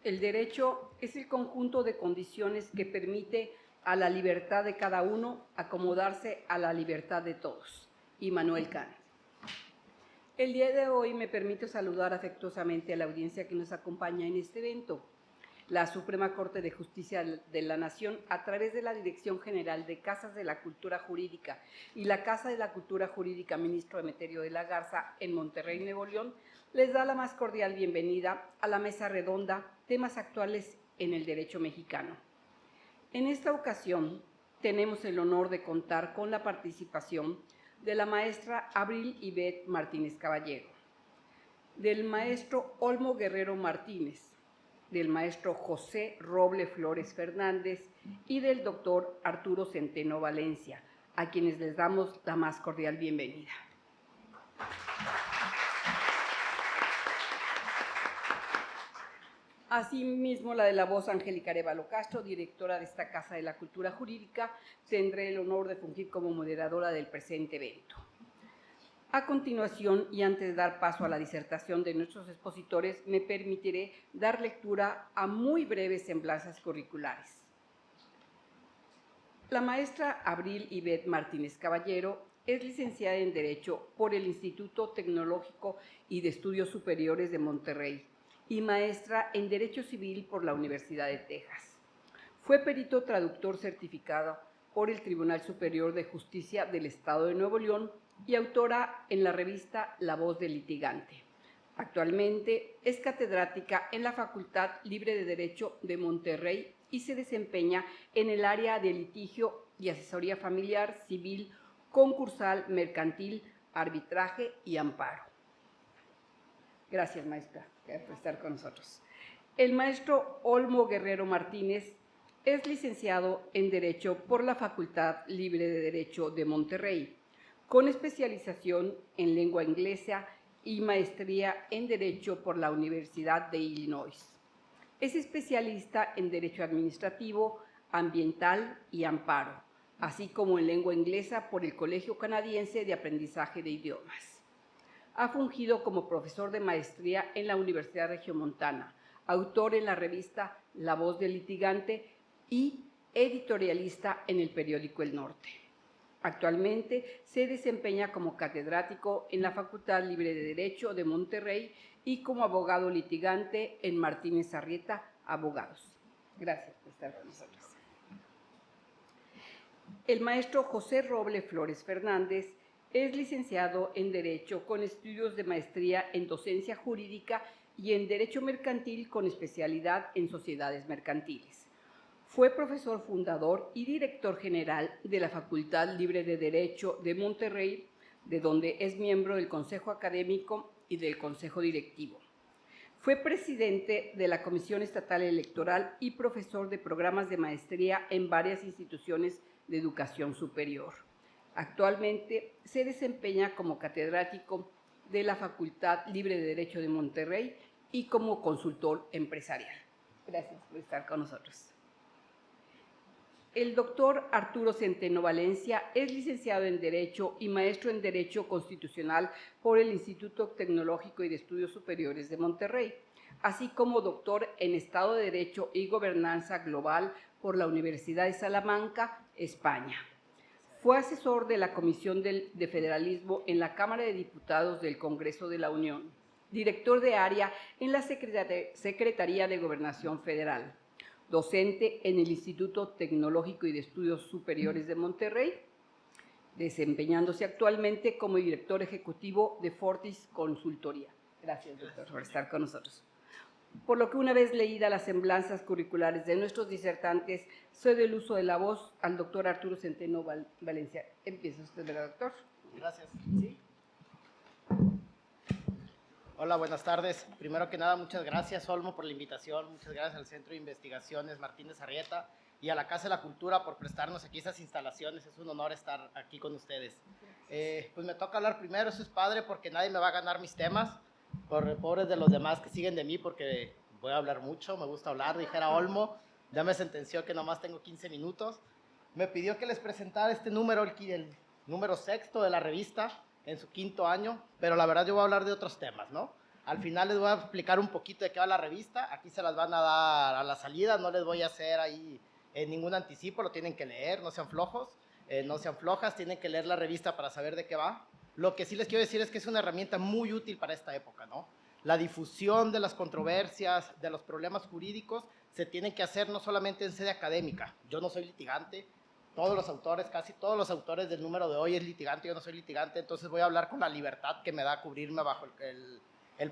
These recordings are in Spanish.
El derecho es el conjunto de condiciones que permite a la libertad de cada uno acomodarse a la libertad de todos. Immanuel Kant. El día de hoy me permito saludar afectuosamente a la audiencia que nos acompaña en este evento. La Suprema Corte de Justicia de la Nación, a través de la Dirección General de Casas de la Cultura Jurídica y la Casa de la Cultura Jurídica Ministro Emeterio de la Garza en Monterrey, Nuevo León, les da la más cordial bienvenida a la mesa redonda Temas actuales en el derecho mexicano. En esta ocasión tenemos el honor de contar con la participación de la maestra Abril Ivette Martínez Caballero, del maestro Olmo Guerrero Martínez, del maestro José Roble Flores Fernández y del doctor Arturo Centeno Valencia, a quienes les damos la más cordial bienvenida. Asimismo, la de la voz Angélica Arévalo Castro, directora de esta Casa de la Cultura Jurídica, tendré el honor de fungir como moderadora del presente evento. A continuación, y antes de dar paso a la disertación de nuestros expositores, me permitiré dar lectura a muy breves semblanzas curriculares. La maestra Abril Ivette Martínez Caballero es licenciada en Derecho por el Instituto Tecnológico y de Estudios Superiores de Monterrey y maestra en Derecho Civil por la Universidad de Texas. Fue perito traductor certificado por el Tribunal Superior de Justicia del Estado de Nuevo León y autora en la revista La Voz del Litigante. Actualmente es catedrática en la Facultad Libre de Derecho de Monterrey y se desempeña en el área de litigio y asesoría familiar, civil, concursal, mercantil, arbitraje y amparo. Gracias, maestra, por estar con nosotros. El maestro Olmo Guerrero Martínez es licenciado en Derecho por la Facultad Libre de Derecho de Monterrey, con especialización en lengua inglesa y maestría en Derecho por la Universidad de Illinois. Es especialista en Derecho Administrativo, Ambiental y Amparo, así como en lengua inglesa por el Colegio Canadiense de Aprendizaje de Idiomas. Ha fungido como profesor de maestría en la Universidad Regiomontana, autor en la revista La Voz del Litigante y editorialista en el periódico El Norte. Actualmente se desempeña como catedrático en la Facultad Libre de Derecho de Monterrey y como abogado litigante en Martínez Arrieta Abogados. Gracias por estar con nosotros. El maestro José Roble Flores Fernández es licenciado en Derecho con estudios de maestría en Docencia Jurídica y en Derecho Mercantil con especialidad en Sociedades Mercantiles. Fue profesor fundador y director general de la Facultad Libre de Derecho de Monterrey, de donde es miembro del Consejo Académico y del Consejo Directivo. Fue presidente de la Comisión Estatal Electoral y profesor de programas de maestría en varias instituciones de educación superior. Actualmente se desempeña como catedrático de la Facultad Libre de Derecho de Monterrey y como consultor empresarial. Gracias por estar con nosotros. El doctor Arturo Centeno Valencia es licenciado en Derecho y maestro en Derecho Constitucional por el Instituto Tecnológico y de Estudios Superiores de Monterrey, así como doctor en Estado de Derecho y Gobernanza Global por la Universidad de Salamanca, España. Fue asesor de la Comisión de Federalismo en la Cámara de Diputados del Congreso de la Unión, director de área en la Secretaría de Gobernación Federal, docente en el Instituto Tecnológico y de Estudios Superiores de Monterrey, desempeñándose actualmente como director ejecutivo de Fortis Consultoría. Gracias, doctor, por estar con nosotros. Por lo que una vez leídas las semblanzas curriculares de nuestros disertantes, cedo el uso de la voz al doctor Arturo Centeno Valencia. Empieza usted, ¿verdad, doctor? Gracias. ¿Sí? Hola, buenas tardes. Primero que nada, muchas gracias, Olmo, por la invitación. Muchas gracias al Centro de Investigaciones Martínez Arrieta y a la Casa de la Cultura por prestarnos aquí estas instalaciones. Es un honor estar aquí con ustedes. Pues me toca hablar primero, eso es padre porque nadie me va a ganar mis temas. Pobres de los demás que siguen de mí porque voy a hablar mucho, me gusta hablar, dijera Olmo. Ya me sentenció que nomás tengo 15 minutos. Me pidió que les presentara este número, el número 6 de la revista, en su 5º año, pero la verdad yo voy a hablar de otros temas, ¿no? Al final les voy a explicar un poquito de qué va la revista. Aquí se las van a dar a la salida, no les voy a hacer ahí ningún anticipo, lo tienen que leer, no sean flojos, no sean flojas, tienen que leer la revista para saber de qué va. Lo que sí les quiero decir es que es una herramienta muy útil para esta época, ¿no? La difusión de las controversias, de los problemas jurídicos, se tienen que hacer no solamente en sede académica. Yo no soy litigante, todos los autores, casi todos los autores del número de hoy es litigante, yo no soy litigante, entonces voy a hablar con la libertad que me da cubrirme bajo el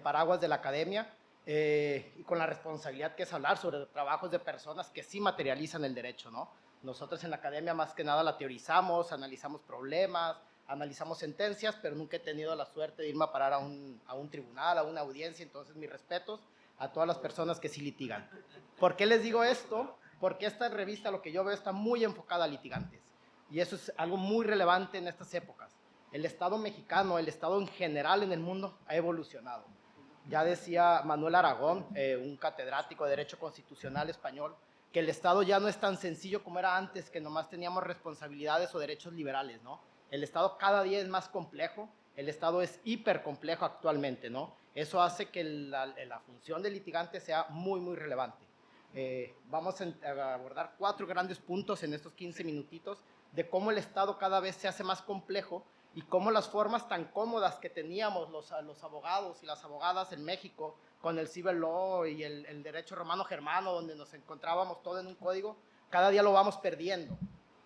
paraguas de la academia y con la responsabilidad que es hablar sobre trabajos de personas que sí materializan el derecho, ¿no? Nosotros en la academia más que nada la teorizamos, analizamos problemas, analizamos sentencias, pero nunca he tenido la suerte de irme a parar a un tribunal, a una audiencia, entonces mis respetos a todas las personas que sí litigan. ¿Por qué les digo esto? Porque esta revista, lo que yo veo, está muy enfocada a litigantes, y eso es algo muy relevante en estas épocas. El Estado mexicano, el Estado en general en el mundo, ha evolucionado. Ya decía Manuel Aragón, un catedrático de Derecho Constitucional español, que el Estado ya no es tan sencillo como era antes, que nomás teníamos responsabilidades o derechos liberales, ¿no? El Estado cada día es más complejo, el Estado es hipercomplejo actualmente, ¿no? Eso hace que la función del litigante sea muy, muy relevante. Vamos a abordar 4 grandes puntos en estos 15 minutitos de cómo el Estado cada vez se hace más complejo y cómo las formas tan cómodas que teníamos los abogados y las abogadas en México con el civil law y el derecho romano germano, donde nos encontrábamos todo en un código, cada día lo vamos perdiendo.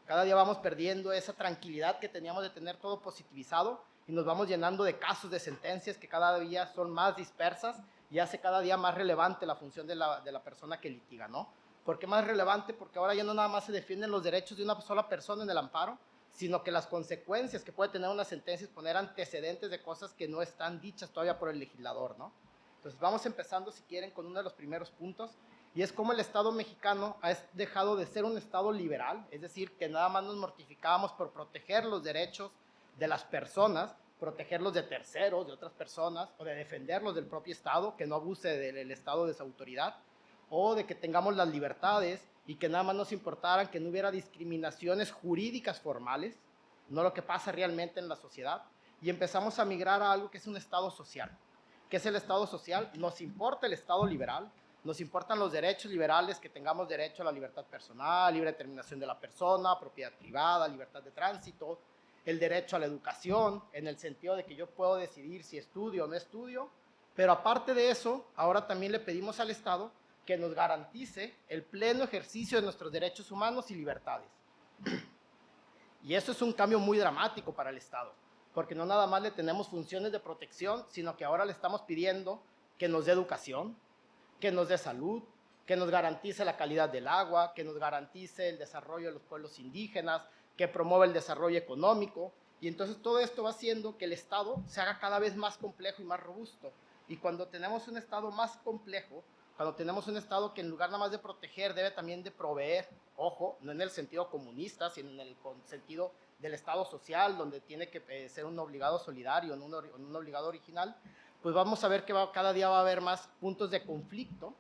Cada día vamos perdiendo esa tranquilidad que teníamos de tener todo positivizado y nos vamos llenando de casos, de sentencias que cada día son más dispersas y hace cada día más relevante la función de la persona que litiga, ¿no? ¿Por qué más relevante? Porque ahora ya no nada más se defienden los derechos de una sola persona en el amparo, sino que las consecuencias que puede tener una sentencia es poner antecedentes de cosas que no están dichas todavía por el legislador, ¿no? Entonces vamos empezando, si quieren, con uno de los primeros puntos, y es cómo el Estado mexicano ha dejado de ser un Estado liberal, es decir, que nada más nos mortificábamos por proteger los derechos de las personas, protegerlos de terceros, de otras personas, o de defenderlos del propio Estado, que no abuse del Estado de su autoridad, o de que tengamos las libertades y que nada más nos importaran que no hubiera discriminaciones jurídicas formales, no lo que pasa realmente en la sociedad, y empezamos a migrar a algo que es un Estado social. ¿Qué es el Estado social? Nos importa el Estado liberal, nos importan los derechos liberales, que tengamos derecho a la libertad personal, libre determinación de la persona, propiedad privada, libertad de tránsito, el derecho a la educación, en el sentido de que yo puedo decidir si estudio o no estudio, pero aparte de eso, ahora también le pedimos al Estado que nos garantice el pleno ejercicio de nuestros derechos humanos y libertades. Y eso es un cambio muy dramático para el Estado, porque no nada más le tenemos funciones de protección, sino que ahora le estamos pidiendo que nos dé educación, que nos dé salud, que nos garantice la calidad del agua, que nos garantice el desarrollo de los pueblos indígenas, que promueva el desarrollo económico. Y entonces todo esto va haciendo que el Estado se haga cada vez más complejo y más robusto. Y cuando tenemos un Estado más complejo, cuando tenemos un Estado que en lugar nada más de proteger, debe también de proveer, ojo, no en el sentido comunista, sino en el sentido del Estado social, donde tiene que ser un obligado solidario, no un obligado original, pues vamos a ver que cada día va a haber más puntos de conflicto,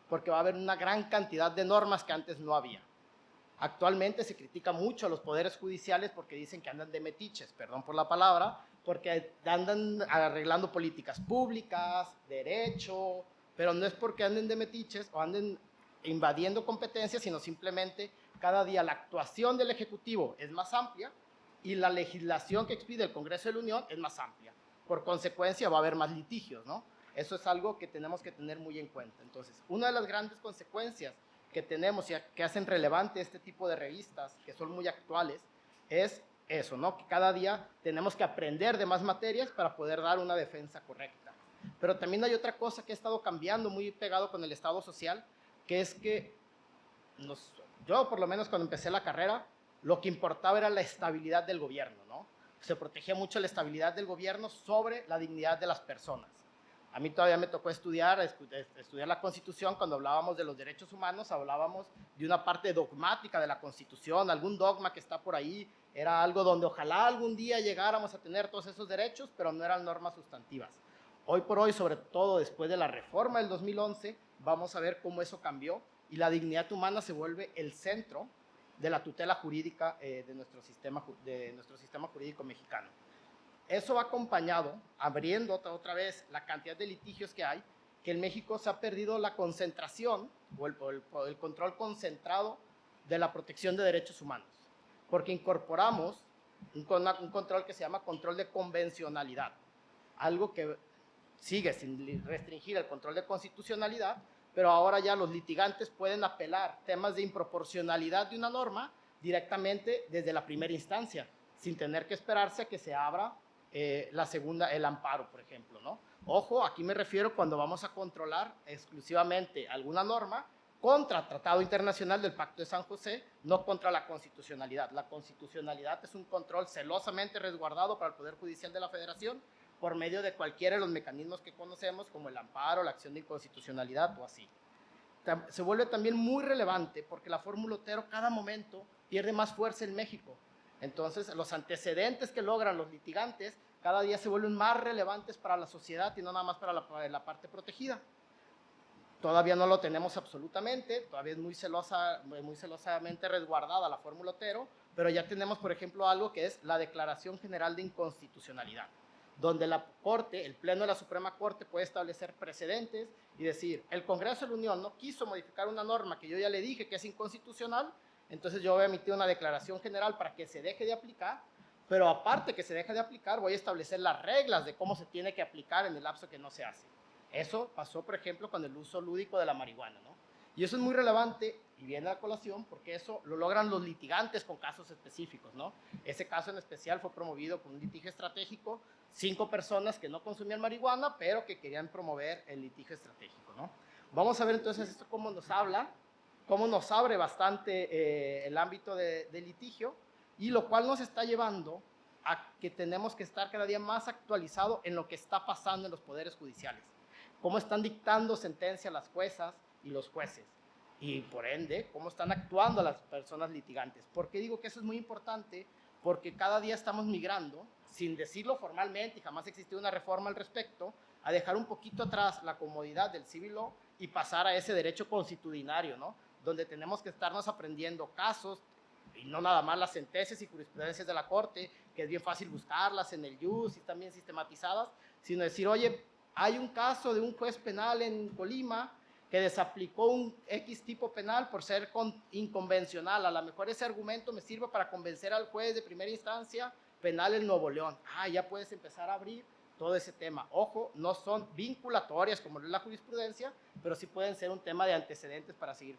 porque va a haber una gran cantidad de normas que antes no había. Actualmente se critica mucho a los poderes judiciales porque dicen que andan de metiches, perdón por la palabra, porque andan arreglando políticas públicas, derecho, pero no es porque anden de metiches o anden invadiendo competencias, sino simplemente cada día la actuación del Ejecutivo es más amplia y la legislación que expide el Congreso de la Unión es más amplia. Por consecuencia va a haber más litigios, ¿no? Eso es algo que tenemos que tener muy en cuenta. Entonces, una de las grandes consecuencias que tenemos y que hacen relevante este tipo de revistas, que son muy actuales, es eso, ¿no? Que cada día tenemos que aprender de más materias para poder dar una defensa correcta. Pero también hay otra cosa que ha estado cambiando muy pegado con el Estado social, que es que yo, por lo menos cuando empecé la carrera, lo que importaba era la estabilidad del gobierno, ¿no? Se protegía mucho la estabilidad del gobierno sobre la dignidad de las personas. A mí todavía me tocó estudiar la Constitución. Cuando hablábamos de los derechos humanos, hablábamos de una parte dogmática de la Constitución, algún dogma que está por ahí, era algo donde ojalá algún día llegáramos a tener todos esos derechos, pero no eran normas sustantivas. Hoy por hoy, sobre todo después de la reforma del 2011, vamos a ver cómo eso cambió y la dignidad humana se vuelve el centro de la tutela jurídica de nuestro sistema jurídico mexicano. eso va acompañado, abriendo otra vez la cantidad de litigios que hay, que en México se ha perdido la concentración o el control concentrado de la protección de derechos humanos, porque incorporamos un control que se llama control de convencionalidad, algo que sigue sin restringir el control de constitucionalidad, pero ahora ya los litigantes pueden apelar temas de improporcionalidad de una norma directamente desde la primera instancia, sin tener que esperarse a que se abra la segunda, el amparo, por ejemplo, ¿no? Ojo, aquí me refiero cuando vamos a controlar exclusivamente alguna norma contra Tratado Internacional del Pacto de San José, no contra la constitucionalidad. La constitucionalidad es un control celosamente resguardado para el Poder Judicial de la Federación por medio de cualquiera de los mecanismos que conocemos, como el amparo, la acción de inconstitucionalidad o así. Se vuelve también muy relevante porque la fórmula Otero cada momento pierde más fuerza en México. Entonces, los antecedentes que logran los litigantes cada día se vuelven más relevantes para la sociedad y no nada más para la parte protegida. Todavía no lo tenemos absolutamente, todavía es muy celosamente resguardada la fórmula Otero, pero ya tenemos, por ejemplo, algo que es la Declaración General de Inconstitucionalidad, donde la Corte, el Pleno de la Suprema Corte puede establecer precedentes y decir, el Congreso de la Unión no quiso modificar una norma que yo ya le dije que es inconstitucional, entonces yo voy a emitir una declaración general para que se deje de aplicar, pero aparte que se deje de aplicar, voy a establecer las reglas de cómo se tiene que aplicar en el lapso que no se hace. Eso pasó, por ejemplo, con el uso lúdico de la marihuana, ¿no? Y eso es muy relevante y viene a colación porque eso lo logran los litigantes con casos específicos, ¿no? Ese caso en especial fue promovido con un litigio estratégico, 5 personas que no consumían marihuana, pero que querían promover el litigio estratégico, ¿no? Vamos a ver entonces esto cómo nos habla, cómo nos abre bastante el ámbito de litigio, y lo cual nos está llevando a que tenemos que estar cada día más actualizados en lo que está pasando en los poderes judiciales, cómo están dictando sentencia las juezas y los jueces, y por ende, cómo están actuando las personas litigantes. ¿Por qué digo que eso es muy importante? Porque cada día estamos migrando, sin decirlo formalmente, y jamás existió una reforma al respecto, a dejar un poquito atrás la comodidad del civil law y pasar a ese derecho consuetudinario, ¿no? Donde tenemos que estarnos aprendiendo casos, y no nada más las sentencias y jurisprudencias de la Corte, que es bien fácil buscarlas en el JUS y están bien sistematizadas, sino decir, oye, hay un caso de un juez penal en Colima que desaplicó un X tipo penal por ser inconvencional. A lo mejor ese argumento me sirve para convencer al juez de primera instancia penal en Nuevo León. Ya puedes empezar a abrir todo ese tema. Ojo, no son vinculatorias como es la jurisprudencia, pero sí pueden ser un tema de antecedentes para seguir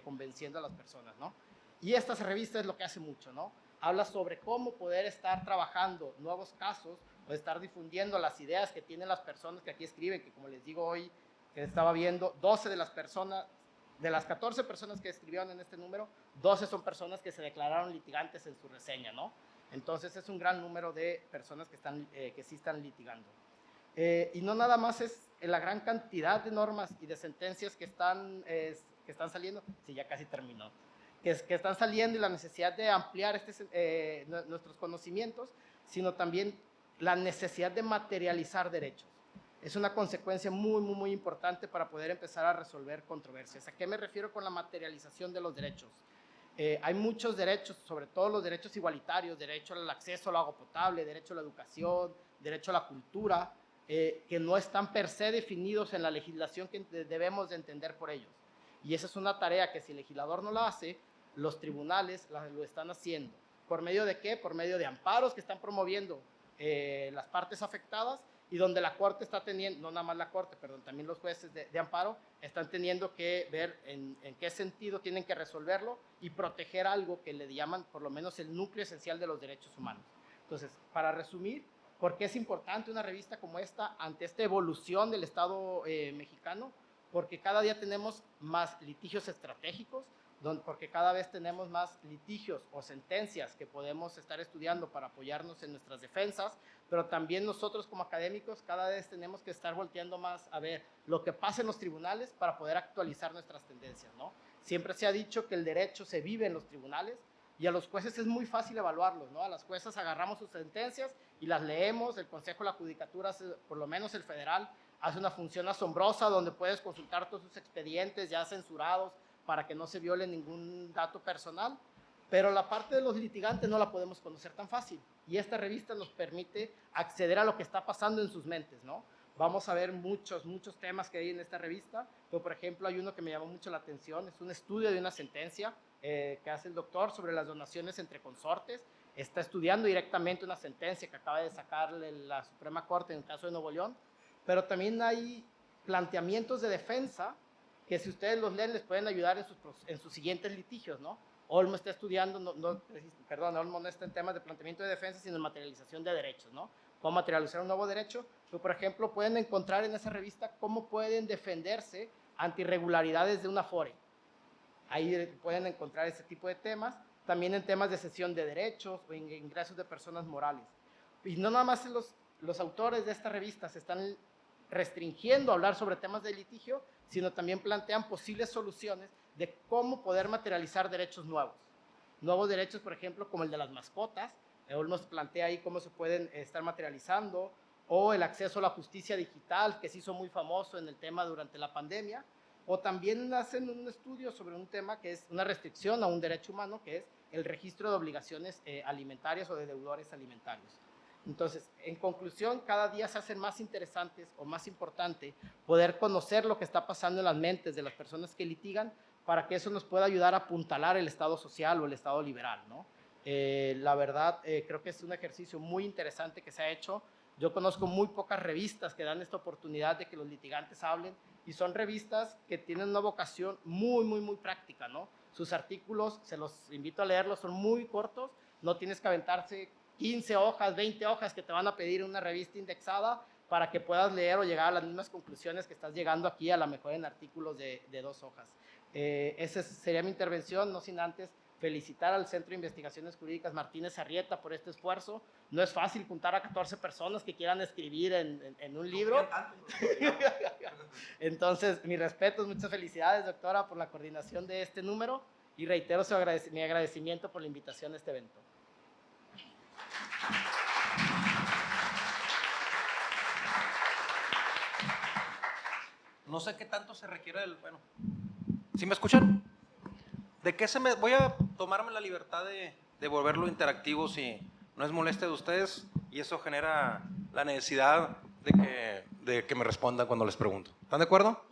convenciendo a las personas, ¿no? Y esta revista es lo que hace mucho, ¿no? Habla sobre cómo poder estar trabajando nuevos casos o estar difundiendo las ideas que tienen las personas que aquí escriben, que como les digo hoy, que estaba viendo, 12 de las personas, de las 14 personas que escribieron en este número, 12 son personas que se declararon litigantes en su reseña, ¿no? Entonces es un gran número de personas que sí están litigando. Y no nada más es la gran cantidad de normas y de sentencias que están saliendo, sí, ya casi terminó, que están saliendo y la necesidad de ampliar nuestros conocimientos, sino también la necesidad de materializar derechos. Es una consecuencia muy, muy, muy importante para poder empezar a resolver controversias. ¿A qué me refiero con la materialización de los derechos? Hay muchos derechos, sobre todo los derechos igualitarios, derecho al acceso al agua potable, derecho a la educación, derecho a la cultura, que no están per se definidos en la legislación que debemos de entender por ellos. Y esa es una tarea que si el legislador no la hace, los tribunales lo están haciendo. ¿Por medio de qué? Por medio de amparos que están promoviendo las partes afectadas, y donde la Corte está teniendo, no nada más la Corte, perdón, también los jueces de amparo están teniendo que ver en qué sentido tienen que resolverlo y proteger algo que le llaman por lo menos el núcleo esencial de los derechos humanos. Entonces, para resumir, ¿por qué es importante una revista como esta ante esta evolución del Estado mexicano? Porque cada día tenemos más litigios estratégicos, porque cada vez tenemos más litigios o sentencias que podemos estar estudiando para apoyarnos en nuestras defensas, pero también nosotros como académicos cada vez tenemos que estar volteando más a ver lo que pasa en los tribunales para poder actualizar nuestras tendencias, ¿no? Siempre se ha dicho que el derecho se vive en los tribunales y a los jueces es muy fácil evaluarlos, ¿no? A las juezas agarramos sus sentencias y las leemos, el Consejo de la Judicatura, por lo menos el federal, hace una función asombrosa donde puedes consultar todos sus expedientes ya censurados para que no se viole ningún dato personal, pero la parte de los litigantes no la podemos conocer tan fácil. Y esta revista nos permite acceder a lo que está pasando en sus mentes, ¿no? Vamos a ver muchos temas que hay en esta revista, pero por ejemplo hay uno que me llamó mucho la atención, es un estudio de una sentencia que hace el doctor sobre las donaciones entre consortes. Está estudiando directamente una sentencia que acaba de sacar la Suprema Corte en el caso de Nuevo León, pero también hay planteamientos de defensa que si ustedes los leen les pueden ayudar en sus siguientes litigios, ¿no? Olmo está estudiando, Olmo no está en temas de planteamiento de defensa, sino en materialización de derechos, ¿no? Cómo materializar un nuevo derecho. Pero, por ejemplo, pueden encontrar en esa revista cómo pueden defenderse ante irregularidades de una FORE. Ahí pueden encontrar ese tipo de temas. También en temas de cesión de derechos o en ingresos de personas morales. Y no nada más los autores de esta revista se están restringiendo a hablar sobre temas de litigio, sino también plantean posibles soluciones de cómo poder materializar derechos nuevos. Nuevos derechos, por ejemplo, como el de las mascotas. Nos plantea ahí cómo se pueden estar materializando, o el acceso a la justicia digital, que se hizo muy famoso en el tema durante la pandemia, o también hacen un estudio sobre un tema que es una restricción a un derecho humano, que es el registro de obligaciones alimentarias o de deudores alimentarios. Entonces, en conclusión, cada día se hacen más interesantes o más importante poder conocer lo que está pasando en las mentes de las personas que litigan, para que eso nos pueda ayudar a apuntalar el Estado social o el Estado liberal, ¿no? La verdad, creo que es un ejercicio muy interesante que se ha hecho. Yo conozco muy pocas revistas que dan esta oportunidad de que los litigantes hablen, y son revistas que tienen una vocación muy práctica, ¿no? Sus artículos, se los invito a leerlos, son muy cortos, no tienes que aventarse 15 hojas, 20 hojas que te van a pedir en una revista indexada para que puedas leer o llegar a las mismas conclusiones que estás llegando aquí, a lo mejor en artículos de 2 hojas. Esa sería mi intervención, no sin antes felicitar al Centro de Investigaciones Jurídicas Martínez Arrieta por este esfuerzo. No es fácil juntar a 14 personas que quieran escribir en un libro. Entonces, mis respetos, muchas felicidades, doctora, por la coordinación de este número, y reitero mi agradecimiento por la invitación a este evento. No sé qué tanto se requiere del... Bueno, ¿sí me escuchan? ¿De qué voy a tomarme la libertad de volverlo interactivo si no es molestia de ustedes, y eso genera la necesidad de que me respondan cuando les pregunto. ¿Están de acuerdo?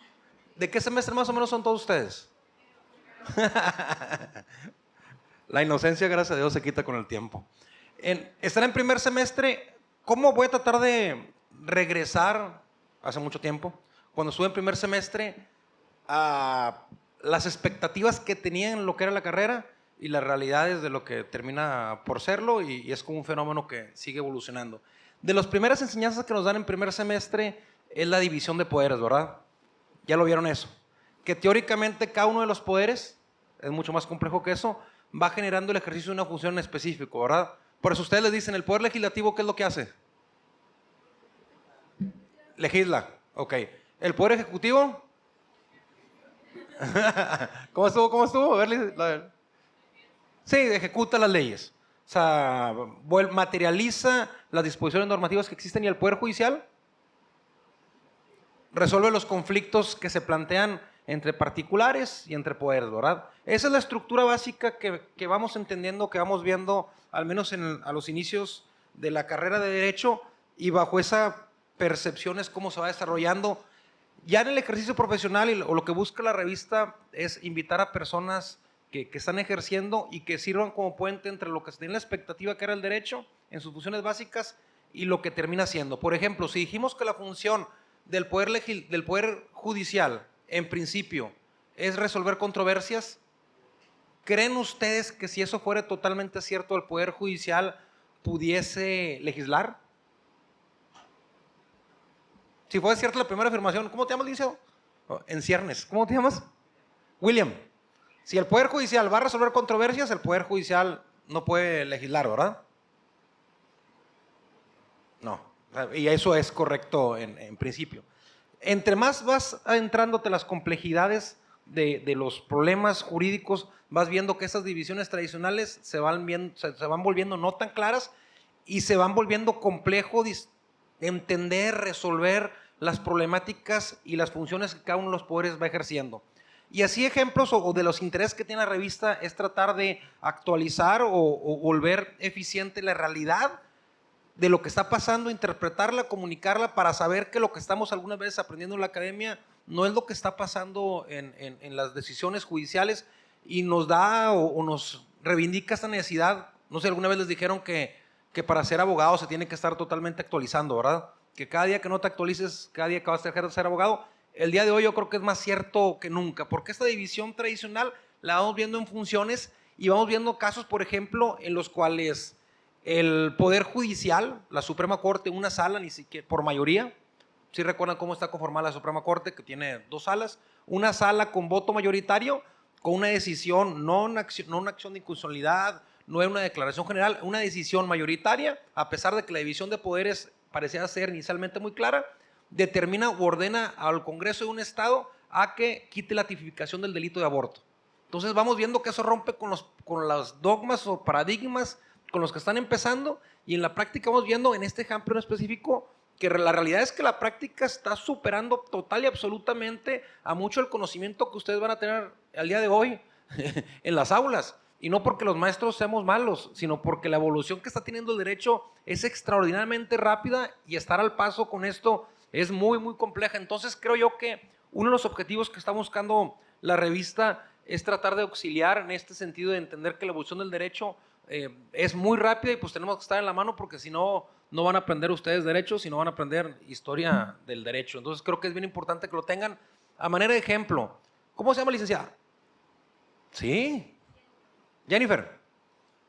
¿De qué semestre más o menos son todos ustedes? La inocencia, gracias a Dios, se quita con el tiempo. Estar en primer semestre, ¿cómo voy a tratar de regresar hace mucho tiempo? Cuando estuve en primer semestre, a las expectativas que tenía en lo que era la carrera y las realidades de lo que termina por serlo, y es como un fenómeno que sigue evolucionando. De las primeras enseñanzas que nos dan en primer semestre es la división de poderes, ¿verdad? Ya lo vieron eso. Que teóricamente cada uno de los poderes, es mucho más complejo que eso, va generando el ejercicio de una función en específico, ¿verdad? Por eso ustedes les dicen, el poder legislativo, ¿qué es lo que hace? Legisla, ok. ¿El poder ejecutivo? ¿Cómo estuvo? A ver. Sí, ejecuta las leyes. O sea, materializa las disposiciones normativas que existen, y el Poder Judicial resuelve los conflictos que se plantean entre particulares y entre poderes, ¿verdad? Esa es la estructura básica que vamos entendiendo, que vamos viendo, al menos a los inicios de la carrera de Derecho, y bajo esa percepción es cómo se va desarrollando. Ya en el ejercicio profesional, o lo que busca la revista es invitar a personas que están ejerciendo y que sirvan como puente entre lo que se tiene la expectativa que era el derecho en sus funciones básicas y lo que termina siendo. Por ejemplo, si dijimos que la función del poder judicial, en principio, es resolver controversias, ¿creen ustedes que si eso fuera totalmente cierto, el Poder Judicial pudiese legislar? Si fuera cierta la primera afirmación, ¿cómo te llamas, licenciado? En ciernes, ¿cómo te llamas? William. Si el Poder Judicial va a resolver controversias, el Poder Judicial no puede legislar, ¿verdad? No, y eso es correcto en principio. Entre más vas adentrándote las complejidades de los problemas jurídicos, vas viendo que esas divisiones tradicionales se van volviendo no tan claras, y se van volviendo complejo entender, resolver las problemáticas y las funciones que cada uno de los poderes va ejerciendo. Y así ejemplos o de los intereses que tiene la revista es tratar de actualizar o volver eficiente la realidad de lo que está pasando, interpretarla, comunicarla para saber que lo que estamos algunas veces aprendiendo en la academia no es lo que está pasando en las decisiones judiciales y nos da o nos reivindica esta necesidad. No sé, alguna vez les dijeron que para ser abogado se tiene que estar totalmente actualizando, ¿verdad? Que cada día que no te actualices, cada día que vas a dejar de ser abogado. El día de hoy yo creo que es más cierto que nunca, porque esta división tradicional la vamos viendo en funciones y vamos viendo casos, por ejemplo, en los cuales el Poder Judicial, la Suprema Corte, una sala, ni siquiera por mayoría, ¿sí recuerdan cómo está conformada la Suprema Corte? Que tiene 2 salas, una sala con voto mayoritario, con una decisión, no una acción de inconstitucionalidad, no es una declaración general, una decisión mayoritaria, a pesar de que la división de poderes parecía ser inicialmente muy clara, determina o ordena al Congreso de un estado a que quite la tipificación del delito de aborto. Entonces vamos viendo que eso rompe con los dogmas o paradigmas con los que están empezando, y en la práctica vamos viendo en este ejemplo en específico que la realidad es que la práctica está superando total y absolutamente a mucho el conocimiento que ustedes van a tener al día de hoy en las aulas. Y no porque los maestros seamos malos, sino porque la evolución que está teniendo el derecho es extraordinariamente rápida y estar al paso con esto es muy, muy compleja. Entonces creo yo que uno de los objetivos que está buscando la revista es tratar de auxiliar en este sentido de entender que la evolución del derecho es muy rápida y pues tenemos que estar en la mano porque si no, no van a aprender ustedes derecho, sino van a aprender historia del derecho. Entonces creo que es bien importante que lo tengan a manera de ejemplo. ¿Cómo se llama, licenciada? Sí, Jennifer.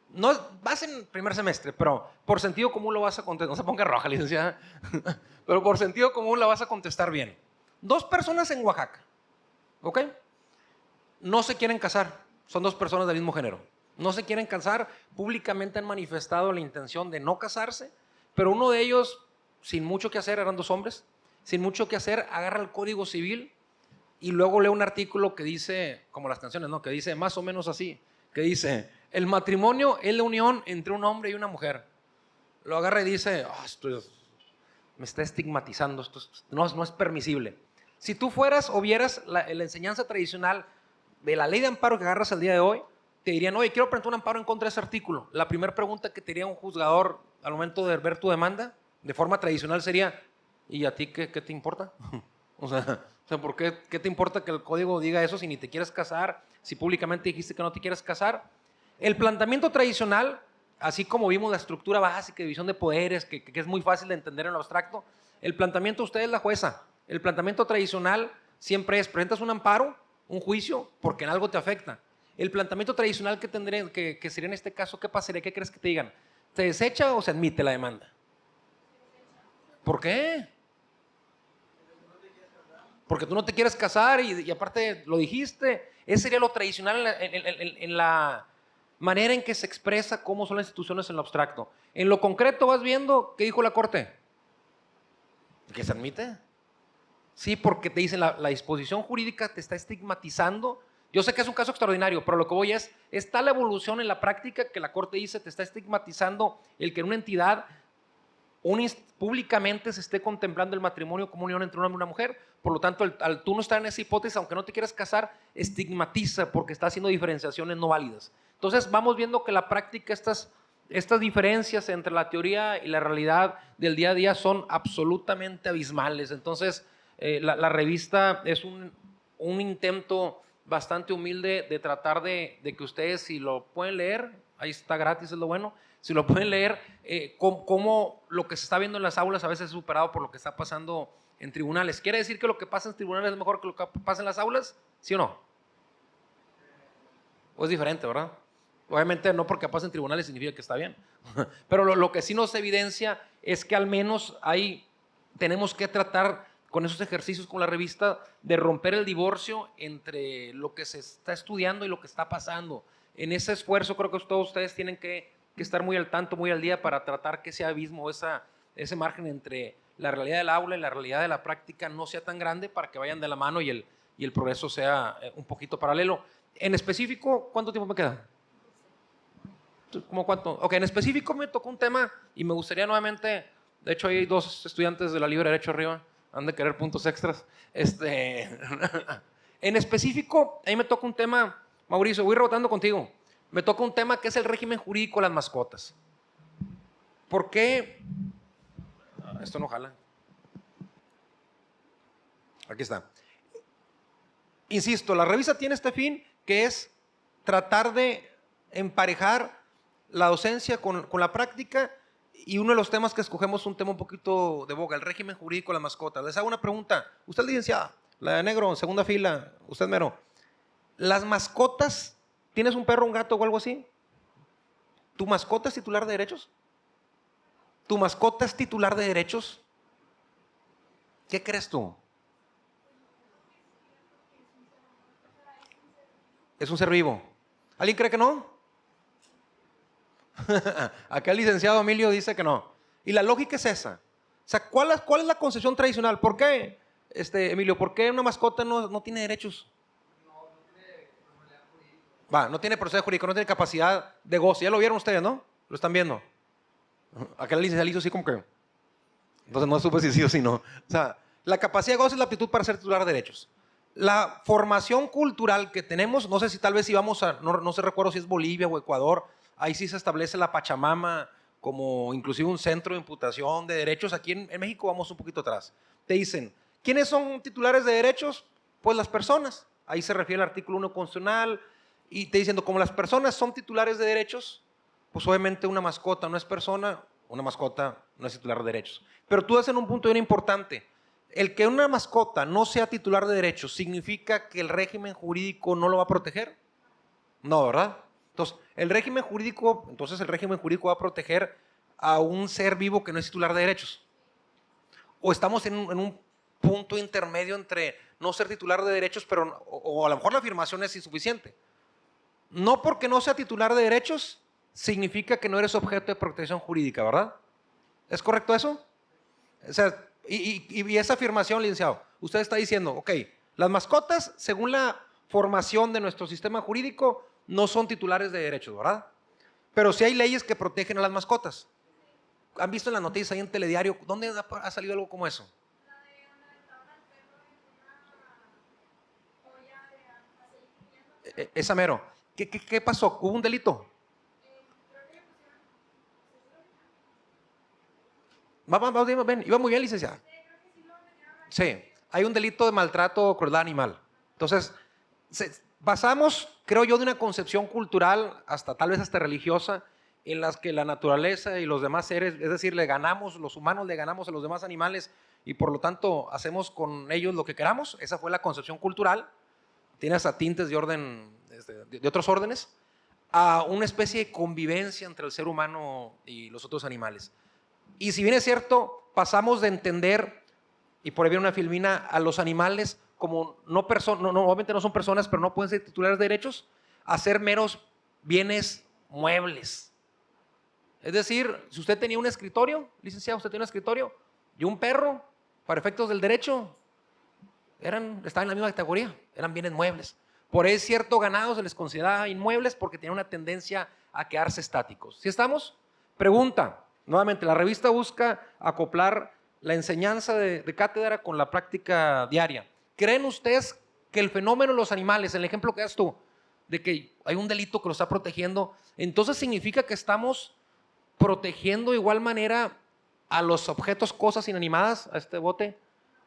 No vas en primer semestre, pero por sentido común lo vas a contestar. No se ponga roja, licenciada. Pero por sentido común la vas a contestar bien. 2 personas en Oaxaca, ¿ok? No se quieren casar. Son 2 personas del mismo género. No se quieren casar. Públicamente han manifestado la intención de no casarse, pero uno de ellos, sin mucho que hacer, eran 2 hombres, sin mucho que hacer, agarra el Código Civil y luego lee un artículo que dice, como las canciones, ¿no? Que dice más o menos así, que dice, el matrimonio es la unión entre un hombre y una mujer. Lo agarra y dice, me está estigmatizando, esto no es permisible. Si tú fueras o vieras la enseñanza tradicional de la ley de amparo que agarras al día de hoy, te dirían, oye, quiero presentar un amparo en contra de ese artículo. La primera pregunta que te diría un juzgador al momento de ver tu demanda, de forma tradicional, sería, ¿y a ti qué te importa? O sea, ¿por qué te importa que el código diga eso si ni te quieres casar, si públicamente dijiste que no te quieres casar? El planteamiento tradicional, así como vimos la estructura básica de división de poderes, que es muy fácil de entender en lo abstracto, el planteamiento, usted es la jueza. El planteamiento tradicional siempre es, presentas un amparo, un juicio, porque en algo te afecta. El planteamiento tradicional que sería en este caso, ¿qué pasaría? ¿Qué crees que te digan? ¿Se desecha o se admite la demanda? ¿Por qué? Porque tú no te quieres casar y aparte lo dijiste. Ese sería lo tradicional en la manera en que se expresa cómo son las instituciones en lo abstracto. En lo concreto vas viendo, ¿qué dijo la Corte? ¿Que se admite? Sí, porque te dicen la disposición jurídica te está estigmatizando. Yo sé que es un caso extraordinario, pero lo que voy es, está la evolución en la práctica que la Corte dice te está estigmatizando el que en una entidad públicamente se esté contemplando el matrimonio como unión entre un hombre y una mujer. Por lo tanto, al tú no estar en esa hipótesis, aunque no te quieras casar, estigmatiza porque está haciendo diferenciaciones no válidas. Entonces vamos viendo que la práctica, estas diferencias entre la teoría y la realidad del día a día son absolutamente abismales. Entonces la revista es un intento bastante humilde de tratar de que ustedes, si lo pueden leer, ahí está gratis, es lo bueno, si lo pueden leer, cómo lo que se está viendo en las aulas a veces es superado por lo que está pasando en tribunales. ¿Quiere decir que lo que pasa en tribunales es mejor que lo que pasa en las aulas? ¿Sí o no? ¿O es diferente, verdad? Obviamente no porque pasa en tribunales significa que está bien. Pero lo que sí nos evidencia es que al menos tenemos que tratar con esos ejercicios con la revista de romper el divorcio entre lo que se está estudiando y lo que está pasando. En ese esfuerzo creo que todos ustedes tienen que estar muy al tanto, muy al día para tratar que ese abismo, ese margen entre la realidad del aula y la realidad de la práctica no sea tan grande para que vayan de la mano y el progreso sea un poquito paralelo. En específico, ¿cuánto tiempo me queda? ¿Cómo cuánto? Ok, en específico me tocó un tema y me gustaría nuevamente, de hecho hay 2 estudiantes de la Libre Derecho arriba, han de querer puntos extras. En específico, a mí me toca un tema, Mauricio, voy rebotando contigo. Me toca un tema que es el régimen jurídico de las mascotas. ¿Por qué? Esto no jala. Aquí está. Insisto, la revista tiene este fin que es tratar de emparejar la docencia con la práctica, y uno de los temas que escogemos es un tema un poquito de boga, el régimen jurídico de las mascotas. Les hago una pregunta. Usted es licenciada, la de negro, en segunda fila, usted mero. ¿Las mascotas, tienes un perro, un gato o algo así? ¿Tu mascota es titular de derechos? ¿Tu mascota es titular de derechos? ¿Qué crees tú? Es un ser vivo. ¿Alguien cree que no? Acá el licenciado Emilio dice que no. Y la lógica es esa. O sea, ¿cuál es la concepción tradicional? ¿Por qué, Emilio, por qué una mascota no tiene derechos? No tiene proceso jurídico, no tiene capacidad de goce. Ya lo vieron ustedes, ¿no? Lo están viendo. Acá el licenciado hizo así como que... Entonces no supe si sí o si no. O sea, la capacidad de goce es la aptitud para ser titular de derechos. La formación cultural que tenemos, no sé si tal vez íbamos a, no sé, recuerdo si es Bolivia o Ecuador, ahí sí se establece la Pachamama como inclusive un centro de imputación de derechos. Aquí en México vamos un poquito atrás. Te dicen, ¿quiénes son titulares de derechos? Pues las personas. Ahí se refiere al artículo 1 constitucional, y te diciendo, como las personas son titulares de derechos, pues obviamente una mascota no es persona, una mascota no es titular de derechos. Pero tú das en un punto bien importante. El que una mascota no sea titular de derechos, ¿significa que el régimen jurídico no lo va a proteger? No, ¿verdad? Entonces, el régimen jurídico va a proteger a un ser vivo que no es titular de derechos. O estamos en un punto intermedio entre no ser titular de derechos, pero o a lo mejor la afirmación es insuficiente. No porque no sea titular de derechos, significa que no eres objeto de protección jurídica, ¿verdad? ¿Es correcto eso? O sea, y esa afirmación, licenciado, usted está diciendo, ok, las mascotas, según la formación de nuestro sistema jurídico, no son titulares de derechos, ¿verdad? Pero sí hay leyes que protegen a las mascotas. ¿Han visto en las noticias ahí en Telediario? ¿Dónde ha salido algo como eso? Esa mero. ¿Qué pasó? ¿Hubo un delito? Ven, iba muy bien, licenciada. Sí, hay un delito de maltrato o crueldad animal. Entonces, pasamos, creo yo, de una concepción cultural, hasta tal vez hasta religiosa, en las que la naturaleza y los demás seres, es decir, los humanos le ganamos a los demás animales, y por lo tanto hacemos con ellos lo que queramos. Esa fue la concepción cultural. Tiene hasta tintes de orden, de otros órdenes, a una especie de convivencia entre el ser humano y los otros animales. Y si bien es cierto, pasamos de entender, y por ahí viene una filmina, a los animales como obviamente no son personas, pero no pueden ser titulares de derechos, a ser meros bienes muebles. Es decir, si usted tenía un escritorio, licenciado, usted tenía un escritorio y un perro, para efectos del derecho, estaban en la misma categoría, eran bienes muebles. Por ahí cierto ganado se les consideraba inmuebles porque tenían una tendencia a quedarse estáticos. ¿Sí estamos? Pregunta, nuevamente, la revista busca acoplar la enseñanza de cátedra con la práctica diaria. ¿Creen ustedes que el fenómeno de los animales, el ejemplo que das tú, de que hay un delito que lo está protegiendo, entonces significa que estamos protegiendo de igual manera a los objetos, cosas inanimadas, a este bote,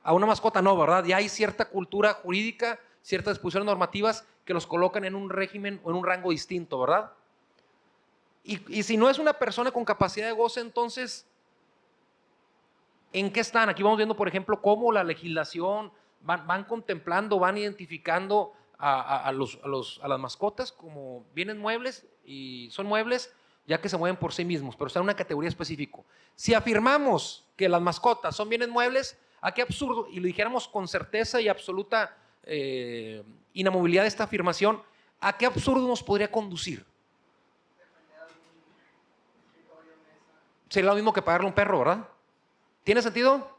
a una mascota? No, ¿verdad? Ya hay cierta cultura jurídica, ciertas disposiciones normativas que los colocan en un régimen o en un rango distinto, ¿verdad? Y si no es una persona con capacidad de goce, entonces, ¿en qué están? Aquí vamos viendo, por ejemplo, cómo la legislación van contemplando, van identificando a las mascotas como bienes muebles, y son muebles ya que se mueven por sí mismos, pero están en una categoría específica. Si afirmamos que las mascotas son bienes muebles, ¿a qué absurdo? Y lo dijéramos con certeza y absoluta inamovilidad de esta afirmación, ¿a qué absurdo nos podría conducir? Sería lo mismo que pagarle a un perro, ¿verdad? ¿Tiene sentido?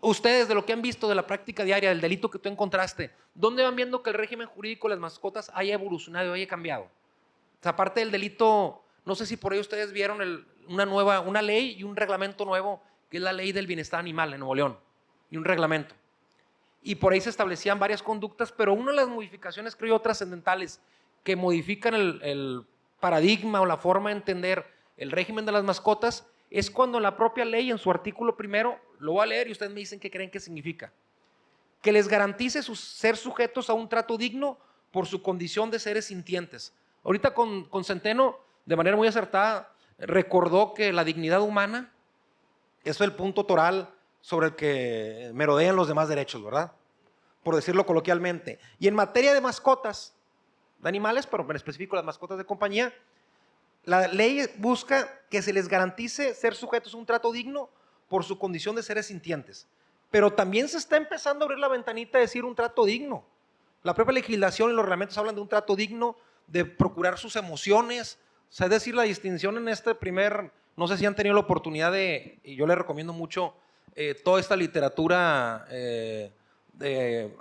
Ustedes, de lo que han visto de la práctica diaria, del delito que tú encontraste, ¿dónde van viendo que el régimen jurídico de las mascotas haya evolucionado, haya cambiado? O sea, aparte del delito, no sé si por ahí ustedes vieron una ley y un reglamento nuevo, que es la ley del bienestar animal en Nuevo León, y un reglamento. y por ahí se establecían varias conductas, pero una de las modificaciones, creo yo, trascendentales que modifican el paradigma o la forma de entender el régimen de las mascotas es cuando la propia ley en su artículo primero, lo voy a leer y ustedes me dicen qué creen que significa, que les garantice ser sujetos a un trato digno por su condición de seres sintientes. Ahorita con Centeno, de manera muy acertada, recordó que la dignidad humana es el punto toral sobre el que merodean los demás derechos, ¿verdad? Por decirlo coloquialmente. Y en materia de mascotas, de animales, pero en específico las mascotas de compañía, la ley busca que se les garantice ser sujetos a un trato digno por su condición de seres sintientes. Pero también se está empezando a abrir la ventanita a decir un trato digno. La propia legislación y los reglamentos hablan de un trato digno, de procurar sus emociones. O sea, es decir, la distinción en este primer, no sé si han tenido la oportunidad de, y yo les recomiendo mucho, toda esta literatura de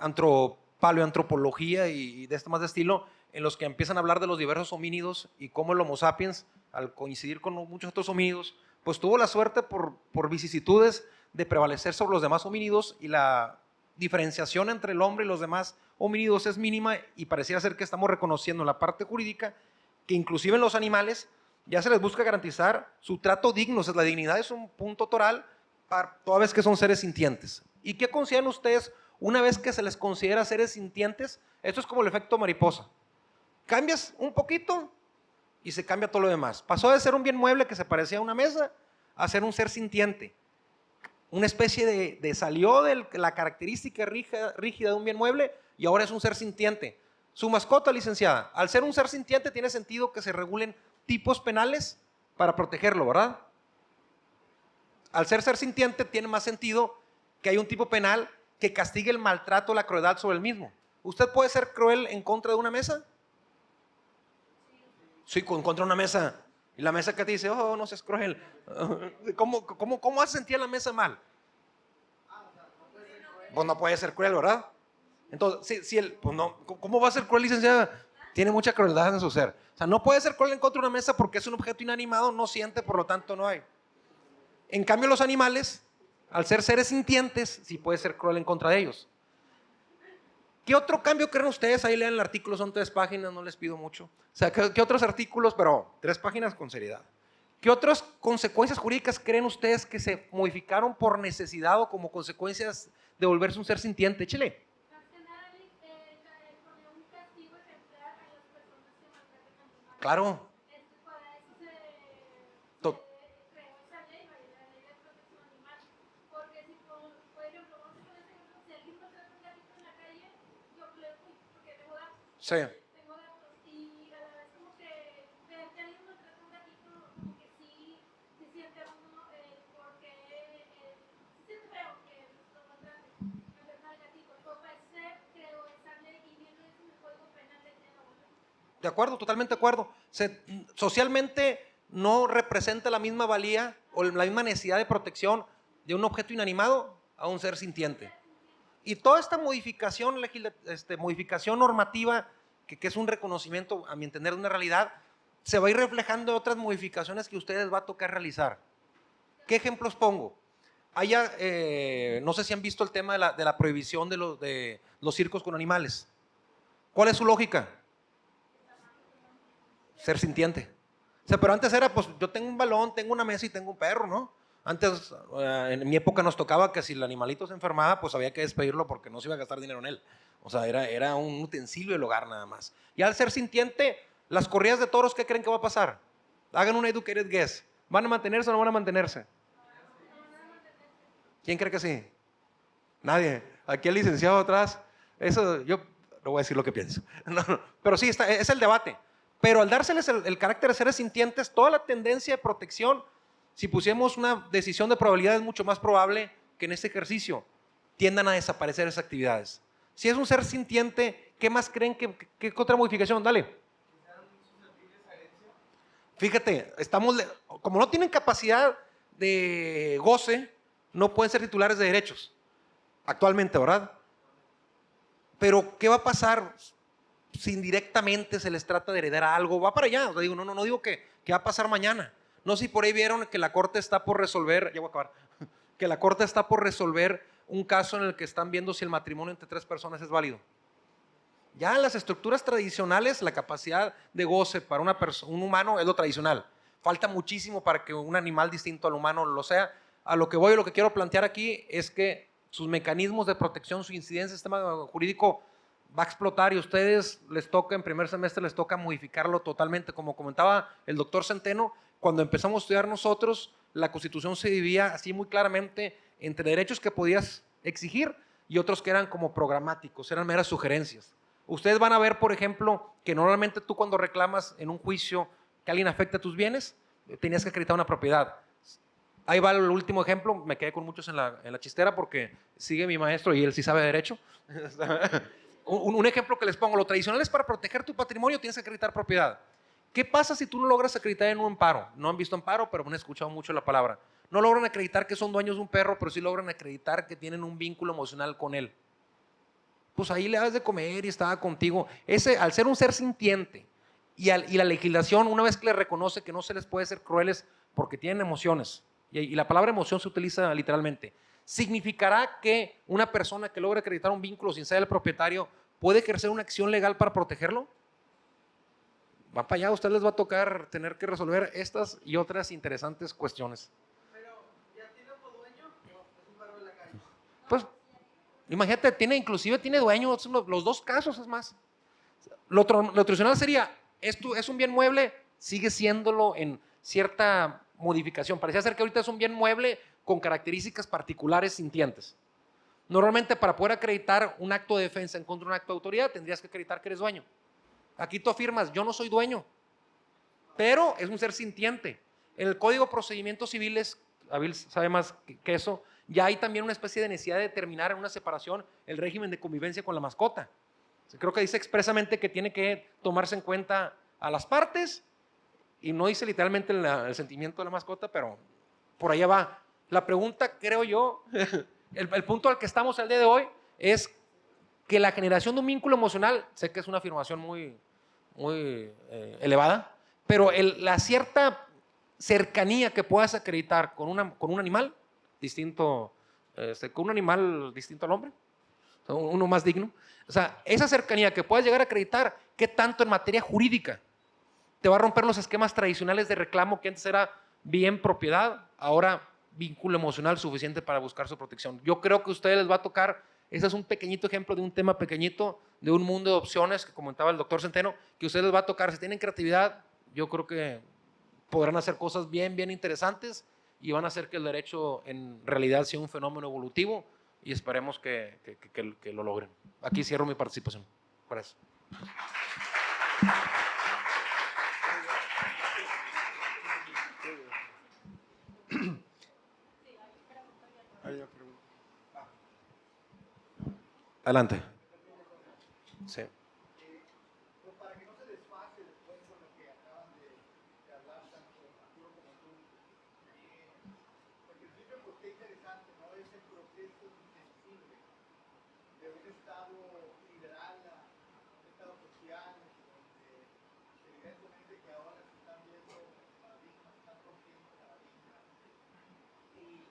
paleoantropología y de este más de estilo, en los que empiezan a hablar de los diversos homínidos y cómo el Homo sapiens, al coincidir con muchos otros homínidos, pues tuvo la suerte por vicisitudes de prevalecer sobre los demás homínidos, y la diferenciación entre el hombre y los demás homínidos es mínima, y pareciera ser que estamos reconociendo en la parte jurídica que inclusive en los animales ya se les busca garantizar su trato digno. O sea, la dignidad es un punto toral toda vez que son seres sintientes. ¿Y qué consideran ustedes una vez que se les considera seres sintientes? Esto es como el efecto mariposa. Cambias un poquito y se cambia todo lo demás. Pasó de ser un bien mueble que se parecía a una mesa a ser un ser sintiente. Una especie salió de la característica rígida de un bien mueble y ahora es un ser sintiente. Su mascota, licenciada, al ser un ser sintiente tiene sentido que se regulen tipos penales para protegerlo, ¿verdad? Al ser sintiente tiene más sentido que hay un tipo penal que castigue el maltrato o la crueldad sobre el mismo. ¿Usted puede ser cruel en contra de una mesa? Sí, contra una mesa. Y la mesa que te dice, oh, no seas cruel. ¿Cómo hace sentir a la mesa mal? Pues no puede ser cruel, ¿verdad? Entonces, pues no, ¿cómo va a ser cruel, licenciada? Tiene mucha crueldad en su ser. O sea, no puede ser cruel en contra de una mesa porque es un objeto inanimado, no siente, por lo tanto no hay. En cambio, los animales, al ser seres sintientes, sí puede ser cruel en contra de ellos. ¿Qué otro cambio creen ustedes? Ahí lean el artículo, son 3 páginas, no les pido mucho. O sea, ¿qué otros artículos? Pero 3 páginas con seriedad. ¿Qué otras consecuencias jurídicas creen ustedes que se modificaron por necesidad o como consecuencias de volverse un ser sintiente? Échele. Claro. Sí. Tengo gatos y a la vez como que ver que alguien maltrata un gatito, como que sí se siente uno porque se siente feo que lo maltraten, enfermar al gatito. Pero parece ser, creo, esa ley y viendo eso en el código penal de nuevo. De acuerdo, totalmente de acuerdo. Socialmente no representa la misma valía o la misma necesidad de protección de un objeto inanimado a un ser sintiente. Y toda esta modificación, modificación normativa, que es un reconocimiento, a mi entender, de una realidad, se va a ir reflejando en otras modificaciones que ustedes va a tocar realizar. ¿Qué ejemplos pongo? No sé si han visto el tema de la prohibición de los circos con animales. ¿Cuál es su lógica? Ser sintiente. O sea, pero antes era, pues yo tengo un balón, tengo una mesa y tengo un perro, ¿no? Antes, en mi época nos tocaba que si el animalito se enfermaba, pues había que despedirlo porque no se iba a gastar dinero en él. O sea, era un utensilio del hogar nada más. Y al ser sintiente, las corridas de toros, ¿qué creen que va a pasar? Hagan un educated guess. ¿Van a mantenerse o no van a mantenerse? ¿Quién cree que sí? Nadie. Aquí el licenciado atrás. Eso, yo no voy a decir lo que pienso. No. Pero sí, es el debate. Pero al dárseles el carácter de seres sintientes, toda la tendencia de protección, si pusiéramos una decisión de probabilidad, es mucho más probable que en este ejercicio tiendan a desaparecer esas actividades. Si es un ser sintiente, ¿qué más creen que otra modificación? Dale. Fíjate, como no tienen capacidad de goce, no pueden ser titulares de derechos actualmente, ¿verdad? Pero ¿qué va a pasar si indirectamente se les trata de heredar algo? Va para allá. O sea, digo, no digo que va a pasar mañana. No sé si por ahí vieron que la Corte está por resolver, ya voy a acabar, que la Corte está por resolver un caso en el que están viendo si el matrimonio entre 3 personas es válido. Ya en las estructuras tradicionales, la capacidad de goce para un humano es lo tradicional. Falta muchísimo para que un animal distinto al humano lo sea. A lo que voy, lo que quiero plantear aquí es que sus mecanismos de protección, su incidencia en el sistema jurídico va a explotar y a ustedes les toca, en primer semestre les toca modificarlo totalmente. Como comentaba el doctor Centeno, cuando empezamos a estudiar nosotros, la Constitución se dividía así muy claramente entre derechos que podías exigir y otros que eran como programáticos, eran meras sugerencias. Ustedes van a ver, por ejemplo, que normalmente tú cuando reclamas en un juicio que alguien afecta tus bienes, tenías que acreditar una propiedad. Ahí va el último ejemplo, me quedé con muchos en la chistera porque sigue mi maestro y él sí sabe de derecho. Un ejemplo que les pongo, lo tradicional es para proteger tu patrimonio tienes que acreditar propiedad. ¿Qué pasa si tú no logras acreditar en un amparo? No han visto amparo, pero han escuchado mucho la palabra. No logran acreditar que son dueños de un perro, pero sí logran acreditar que tienen un vínculo emocional con él. Pues ahí le das de comer y estaba contigo. Ese, al ser un ser sintiente y la legislación, una vez que le reconoce que no se les puede ser crueles porque tienen emociones, y la palabra emoción se utiliza literalmente, significará que una persona que logra acreditar un vínculo sin ser el propietario puede ejercer una acción legal para protegerlo. Va para allá, a usted les va a tocar tener que resolver estas y otras interesantes cuestiones. Pero, ¿ya tiene otro dueño o es un perro de la calle? Pues, imagínate, inclusive tiene dueño, son los dos casos es más. Lo tradicional sería, esto es un bien mueble, sigue siéndolo en cierta modificación. Parecía ser que ahorita es un bien mueble con características particulares sintientes. Normalmente para poder acreditar un acto de defensa en contra de un acto de autoridad tendrías que acreditar que eres dueño. Aquí tú afirmas, yo no soy dueño, pero es un ser sintiente. En el Código de Procedimientos Civiles, Abil sabe más que eso, ya hay también una especie de necesidad de determinar en una separación el régimen de convivencia con la mascota. Creo que dice expresamente que tiene que tomarse en cuenta a las partes y no dice literalmente el sentimiento de la mascota, pero por allá va. La pregunta, creo yo, el punto al que estamos el día de hoy es que la generación de un vínculo emocional, sé que es una afirmación muy elevada, pero la cierta cercanía que puedas acreditar con un animal distinto, con un animal distinto al hombre, uno más digno, o sea, esa cercanía que puedas llegar a acreditar, ¿qué tanto en materia jurídica te va a romper los esquemas tradicionales de reclamo que antes era bien propiedad, ahora vínculo emocional suficiente para buscar su protección? Yo creo que a ustedes les va a tocar, ese es un pequeñito ejemplo de un tema pequeñito, de un mundo de opciones que comentaba el doctor Centeno, que a ustedes les va a tocar, si tienen creatividad, yo creo que podrán hacer cosas bien interesantes y van a hacer que el derecho en realidad sea un fenómeno evolutivo y esperemos que lo logren. Aquí cierro mi participación. Gracias. Adelante. Sí. Pues para que no se desfase después con lo que acaban de hablar tanto Arturo como tú, porque el principio pues qué interesante, ¿no? Es el proceso insensible de un Estado liberal a un Estado social, donde evidentemente que ahora se están viendo paradigmas, se están rompiendo paradigmas, y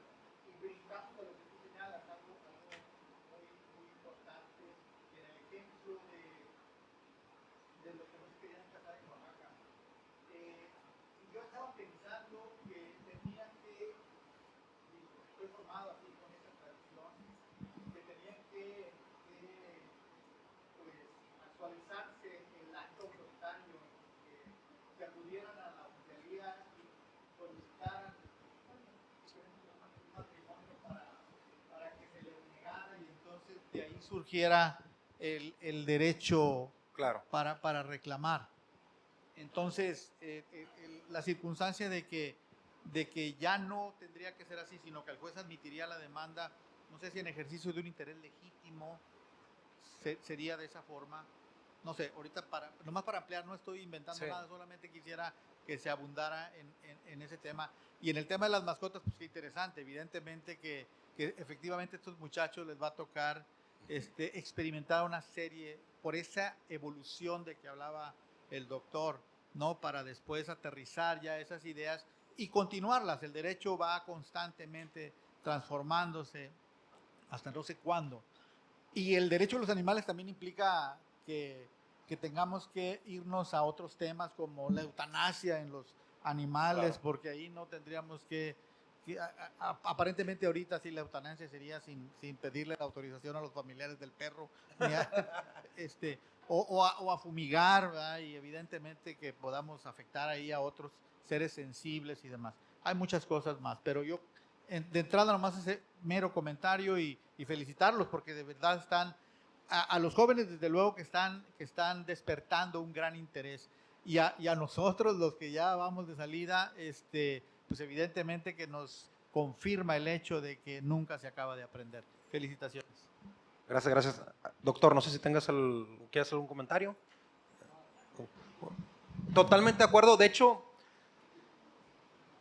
brincamos a lo que tú señalas, algo muy importante, en el ejemplo de lo que no se querían casar en Oaxaca. Yo estaba pensando que tenía que, estoy formado así con esa tradición, que tenían que pues, actualizarse el acto voluntario, que acudieran a la oficialía y solicitaran un matrimonio para que se les negara y entonces de ahí surgiera el derecho Claro. para reclamar. Entonces, la circunstancia de que ya no tendría que ser así, sino que el juez admitiría la demanda, no sé si en ejercicio de un interés legítimo sería de esa forma. No sé, ahorita nomás para ampliar, no estoy inventando nada, solamente quisiera que se abundara en ese tema. Y en el tema de las mascotas, pues qué interesante, evidentemente que efectivamente a estos muchachos les va a tocar experimentar una serie, por esa evolución de que hablaba el doctor, ¿no? Para después aterrizar ya esas ideas y continuarlas. El derecho va constantemente transformándose hasta no sé cuándo. Y el derecho de los animales también implica que tengamos que irnos a otros temas como la eutanasia en los animales, Claro. porque ahí no tendríamos aparentemente ahorita sí la eutanasia sería sin pedirle la autorización a los familiares del perro, ni o a fumigar, ¿verdad? Y evidentemente que podamos afectar ahí a otros seres sensibles y demás. Hay muchas cosas más, pero yo de entrada nomás ese mero comentario y felicitarlos porque de verdad están, a los jóvenes desde luego que están despertando un gran interés y a nosotros los que ya vamos de salida, pues evidentemente que nos confirma el hecho de que nunca se acaba de aprender. Felicitaciones. Gracias, gracias. Doctor, no sé si quieres hacer algún comentario. Totalmente de acuerdo. De hecho,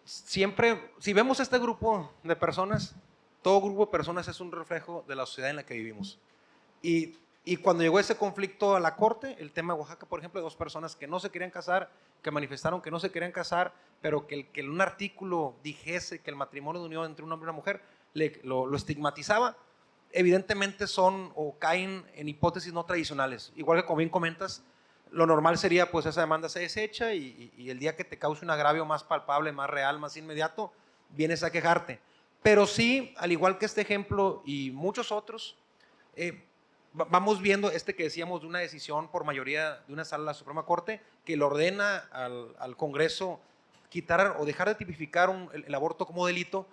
siempre, si vemos este grupo de personas, todo grupo de personas es un reflejo de la sociedad en la que vivimos. Y cuando llegó ese conflicto a la corte, el tema de Oaxaca, por ejemplo, de dos personas que no se querían casar, que manifestaron que no se querían casar, pero que un artículo dijese que el matrimonio de unión entre un hombre y una mujer lo estigmatizaba, evidentemente son o caen en hipótesis no tradicionales. Igual que como bien comentas, lo normal sería pues esa demanda se desecha y el día que te cause un agravio más palpable, más real, más inmediato, vienes a quejarte. Pero sí, al igual que este ejemplo y muchos otros, vamos viendo este que decíamos de una decisión por mayoría de una sala de la Suprema Corte que le ordena al Congreso quitar o dejar de tipificar el aborto como delito.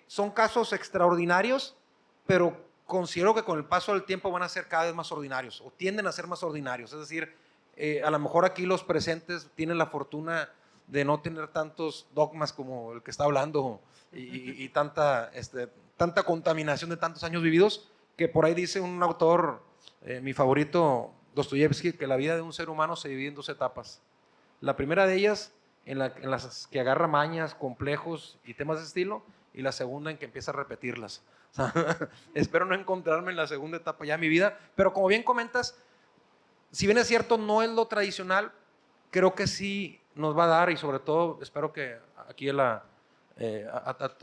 Son casos extraordinarios, pero considero que con el paso del tiempo van a ser cada vez más ordinarios o tienden a ser más ordinarios. Es decir, a lo mejor aquí los presentes tienen la fortuna de no tener tantos dogmas como el que está hablando y tanta contaminación de tantos años vividos, que por ahí dice un autor, mi favorito, Dostoyevsky, que la vida de un ser humano se divide en dos etapas. La primera de ellas, en las que agarra mañas, complejos y temas de estilo, y la segunda en que empieza a repetirlas. O sea, espero no encontrarme en la segunda etapa ya de mi vida, pero como bien comentas, si bien es cierto, no es lo tradicional, creo que sí nos va a dar, y sobre todo espero que aquí a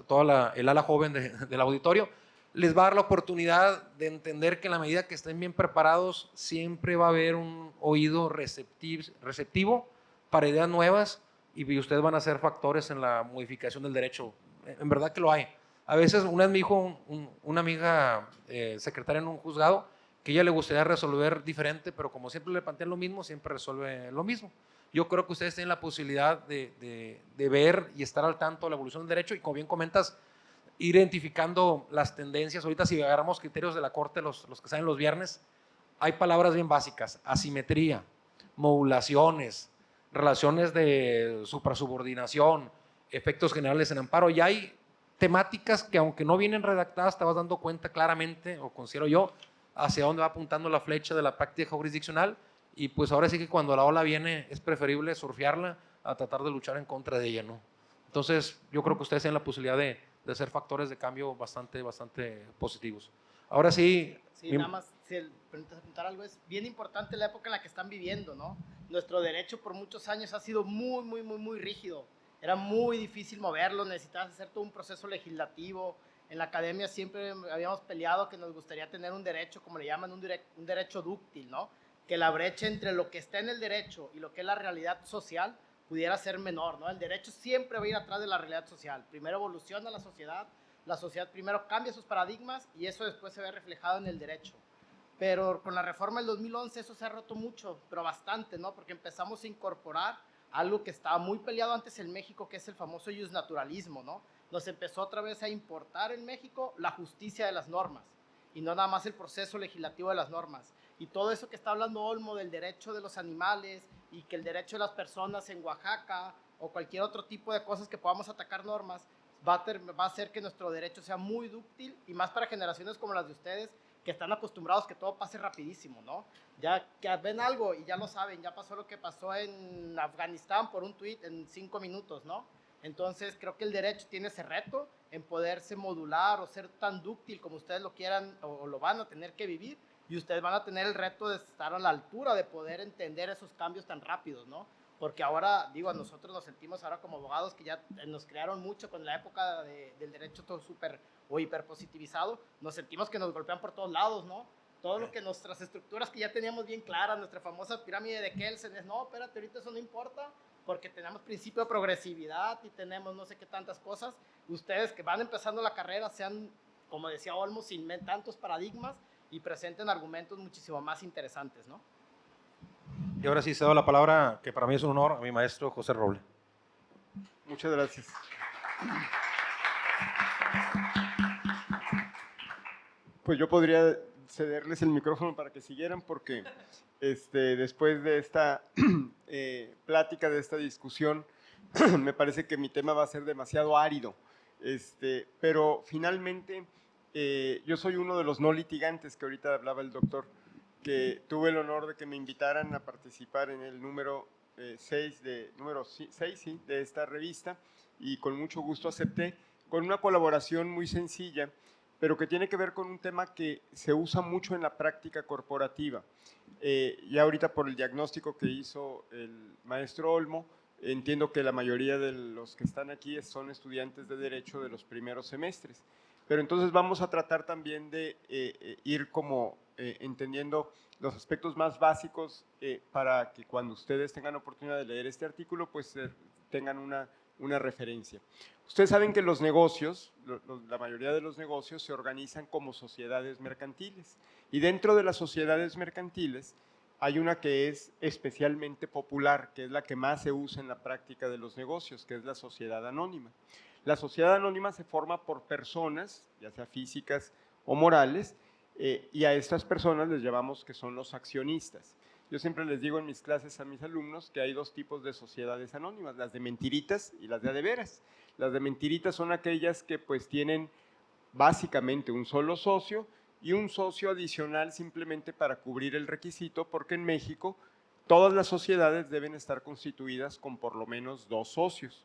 toda el ala joven del auditorio, les va a dar la oportunidad de entender que en la medida que estén bien preparados, siempre va a haber un oído receptivo para ideas nuevas y ustedes van a ser factores en la modificación del derecho. En verdad que lo hay. A veces una vez me dijo una amiga secretaria en un juzgado que ella le gustaría resolver diferente, pero como siempre le plantean lo mismo, siempre resuelve lo mismo. Yo creo que ustedes tienen la posibilidad de ver y estar al tanto de la evolución del derecho y como bien comentas, ir identificando las tendencias. Ahorita si agarramos criterios de la Corte, los que salen los viernes, hay palabras bien básicas: asimetría, modulaciones, relaciones de suprasubordinación, efectos generales en amparo. Y hay temáticas que aunque no vienen redactadas, te vas dando cuenta claramente, o considero yo, hacia dónde va apuntando la flecha de la práctica jurisdiccional. Y pues ahora sí que cuando la ola viene es preferible surfearla a tratar de luchar en contra de ella, ¿no? Entonces yo creo que ustedes tienen la posibilidad de ser factores de cambio bastante positivos. Ahora sí. Sí, nada más, si permites apuntar algo, es bien importante la época en la que están viviendo, ¿no? Nuestro derecho por muchos años ha sido muy rígido. Era muy difícil moverlo, necesitabas hacer todo un proceso legislativo. En la academia siempre habíamos peleado que nos gustaría tener un derecho, como le llaman, un derecho dúctil, ¿no? Que la brecha entre lo que está en el derecho y lo que es la realidad social pudiera ser menor, ¿no? El derecho siempre va a ir atrás de la realidad social. Primero evoluciona la sociedad primero cambia sus paradigmas y eso después se ve reflejado en el derecho. Pero con la reforma del 2011 eso se ha roto mucho, pero bastante, ¿no? Porque empezamos a incorporar algo que estaba muy peleado antes en México, que es el famoso iusnaturalismo, ¿no? Nos empezó otra vez a importar en México la justicia de las normas y no nada más el proceso legislativo de las normas. Y todo eso que está hablando Olmo del derecho de los animales y que el derecho de las personas en Oaxaca o cualquier otro tipo de cosas que podamos atacar normas, va a hacer que nuestro derecho sea muy dúctil y más para generaciones como las de ustedes que están acostumbrados que todo pase rapidísimo, ¿no? Ya que ven algo y ya lo saben, ya pasó lo que pasó en Afganistán por un tuit en 5 minutos, ¿no? Entonces creo que el derecho tiene ese reto en poderse modular o ser tan dúctil como ustedes lo quieran o lo van a tener que vivir y ustedes van a tener el reto de estar a la altura de poder entender esos cambios tan rápidos, ¿no? porque ahora, digo, nosotros nos sentimos ahora como abogados que ya nos crearon mucho con la época del derecho todo súper o hiperpositivizado, nos sentimos que nos golpean por todos lados, ¿no? Todo lo que nuestras estructuras que ya teníamos bien claras, nuestra famosa pirámide de Kelsen, es, no, espérate, ahorita eso no importa, porque tenemos principio de progresividad y tenemos no sé qué tantas cosas. Ustedes que van empezando la carrera sean, como decía Olmo, sin tantos paradigmas y presenten argumentos muchísimo más interesantes, ¿no? Y ahora sí cedo la palabra, que para mí es un honor, a mi maestro José Roble. Muchas gracias. Pues yo podría cederles el micrófono para que siguieran, porque después de esta plática, de esta discusión, me parece que mi tema va a ser demasiado árido. Pero finalmente, yo soy uno de los no litigantes que ahorita hablaba el doctor, que tuve el honor de que me invitaran a participar en el número 6 de esta revista, y con mucho gusto acepté, con una colaboración muy sencilla, pero que tiene que ver con un tema que se usa mucho en la práctica corporativa. Ya ahorita, por el diagnóstico que hizo el maestro Olmo, entiendo que la mayoría de los que están aquí son estudiantes de Derecho de los primeros semestres. Pero entonces vamos a tratar también de ir como entendiendo los aspectos más básicos para que cuando ustedes tengan oportunidad de leer este artículo, pues tengan una referencia. Ustedes saben que los negocios, la mayoría de los negocios se organizan como sociedades mercantiles, y dentro de las sociedades mercantiles hay una que es especialmente popular, que es la que más se usa en la práctica de los negocios, que es la sociedad anónima. La sociedad anónima se forma por personas, ya sea físicas o morales, y a estas personas les llamamos que son los accionistas. Yo siempre les digo en mis clases a mis alumnos que hay dos tipos de sociedades anónimas, las de mentiritas y las de veras. Las de mentiritas son aquellas que pues tienen básicamente un solo socio y un socio adicional simplemente para cubrir el requisito, porque en México todas las sociedades deben estar constituidas con por lo menos 2 socios.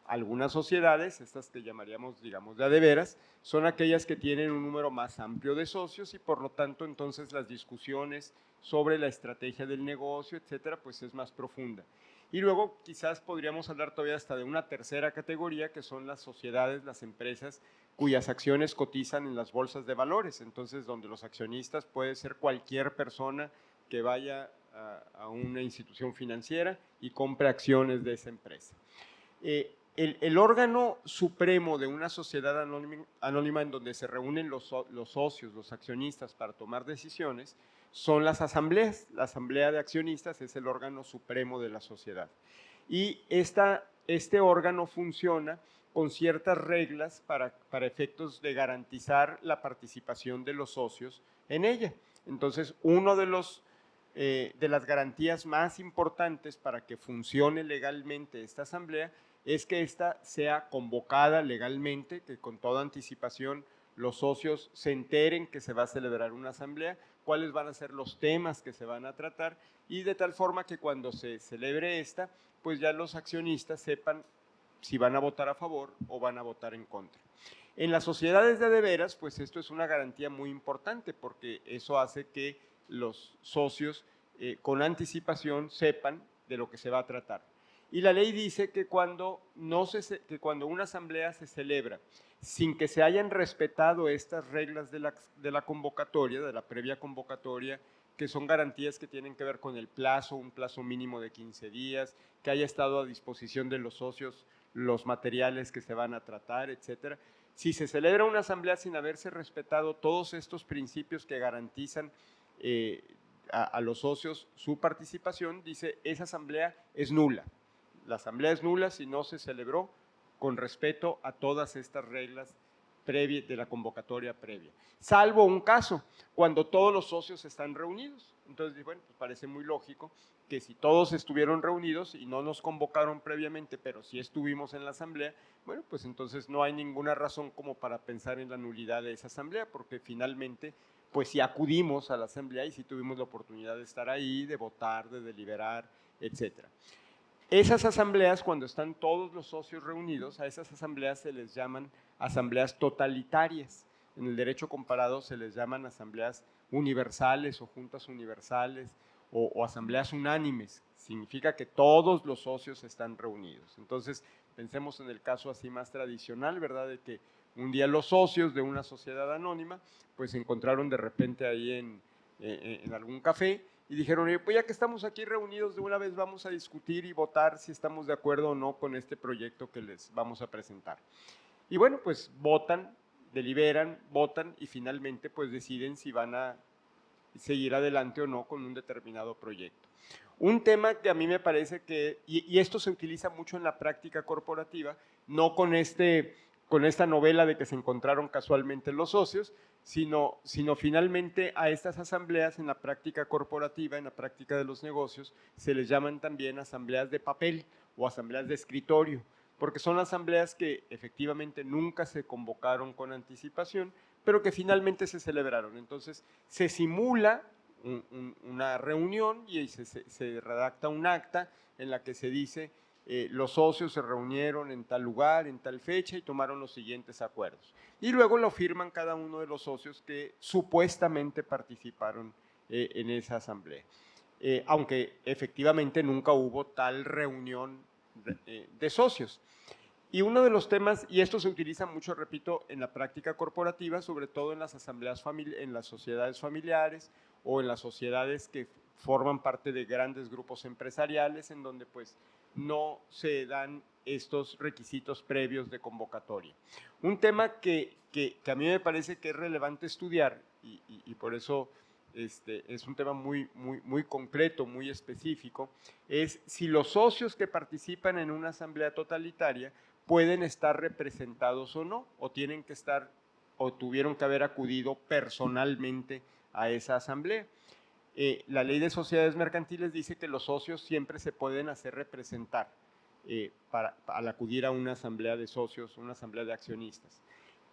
Algunas sociedades, estas que llamaríamos, digamos, de veras, son aquellas que tienen un número más amplio de socios, y por lo tanto entonces las discusiones sobre la estrategia del negocio, etcétera, pues es más profunda. Y luego quizás podríamos hablar todavía hasta de una tercera categoría, que son las sociedades, las empresas cuyas acciones cotizan en las bolsas de valores, entonces donde los accionistas puede ser cualquier persona que vaya a una institución financiera y compre acciones de esa empresa. El órgano supremo de una sociedad anónima en donde se reúnen los socios, los accionistas para tomar decisiones, son las asambleas. La asamblea de accionistas es el órgano supremo de la sociedad. Y este órgano funciona con ciertas reglas para efectos de garantizar la participación de los socios en ella. Entonces, uno de las garantías más importantes para que funcione legalmente esta asamblea es que ésta sea convocada legalmente, que con toda anticipación los socios se enteren que se va a celebrar una asamblea, cuáles van a ser los temas que se van a tratar, y de tal forma que cuando se celebre esta, pues ya los accionistas sepan si van a votar a favor o van a votar en contra. En las sociedades de veras, pues esto es una garantía muy importante, porque eso hace que los socios con anticipación sepan de lo que se va a tratar. Y la ley dice que cuando una asamblea se celebra sin que se hayan respetado estas reglas de la convocatoria, de la previa convocatoria, que son garantías que tienen que ver con el plazo, un plazo mínimo de 15 días, que haya estado a disposición de los socios los materiales que se van a tratar, etcétera. Si se celebra una asamblea sin haberse respetado todos estos principios que garantizan a los socios su participación, dice, esa asamblea es nula. La asamblea es nula si no se celebró con respeto a todas estas reglas de la convocatoria previa. Salvo un caso, cuando todos los socios están reunidos. Entonces, bueno, pues parece muy lógico que si todos estuvieron reunidos y no nos convocaron previamente, pero sí estuvimos en la asamblea, bueno, pues entonces no hay ninguna razón como para pensar en la nulidad de esa asamblea, porque finalmente, pues sí acudimos a la asamblea y sí tuvimos la oportunidad de estar ahí, de votar, de deliberar, etcétera. Esas asambleas, cuando están todos los socios reunidos, a esas asambleas se les llaman asambleas totalitarias. En el derecho comparado se les llaman asambleas universales o juntas universales o asambleas unánimes, significa que todos los socios están reunidos. Entonces, pensemos en el caso así más tradicional, ¿verdad? De que un día los socios de una sociedad anónima, pues se encontraron de repente ahí en algún café y dijeron, oye, pues ya que estamos aquí reunidos, de una vez vamos a discutir y votar si estamos de acuerdo o no con este proyecto que les vamos a presentar. Y bueno, pues votan, deliberan, votan y finalmente pues deciden si van a seguir adelante o no con un determinado proyecto. Un tema que a mí me parece que, y esto se utiliza mucho en la práctica corporativa, no con esta novela de que se encontraron casualmente los socios, sino finalmente a estas asambleas en la práctica corporativa, en la práctica de los negocios, se les llaman también asambleas de papel o asambleas de escritorio, porque son asambleas que efectivamente nunca se convocaron con anticipación, pero que finalmente se celebraron. Entonces, se simula una reunión y se redacta un acta en la que se dice los socios se reunieron en tal lugar, en tal fecha y tomaron los siguientes acuerdos. Y luego lo firman cada uno de los socios que supuestamente participaron en esa asamblea. Aunque efectivamente nunca hubo tal reunión de socios. Y uno de los temas, y esto se utiliza mucho, repito, en la práctica corporativa, sobre todo en las asambleas en las sociedades familiares o en las sociedades que forman parte de grandes grupos empresariales, en donde pues no se dan estos requisitos previos de convocatoria. Un tema que a mí me parece que es relevante estudiar, y por eso es un tema muy concreto, muy específico, es si los socios que participan en una asamblea totalitaria pueden estar representados o no, o tienen que estar, o tuvieron que haber acudido personalmente a esa asamblea. La ley de sociedades mercantiles dice que los socios siempre se pueden hacer representar al acudir a una asamblea de socios, una asamblea de accionistas.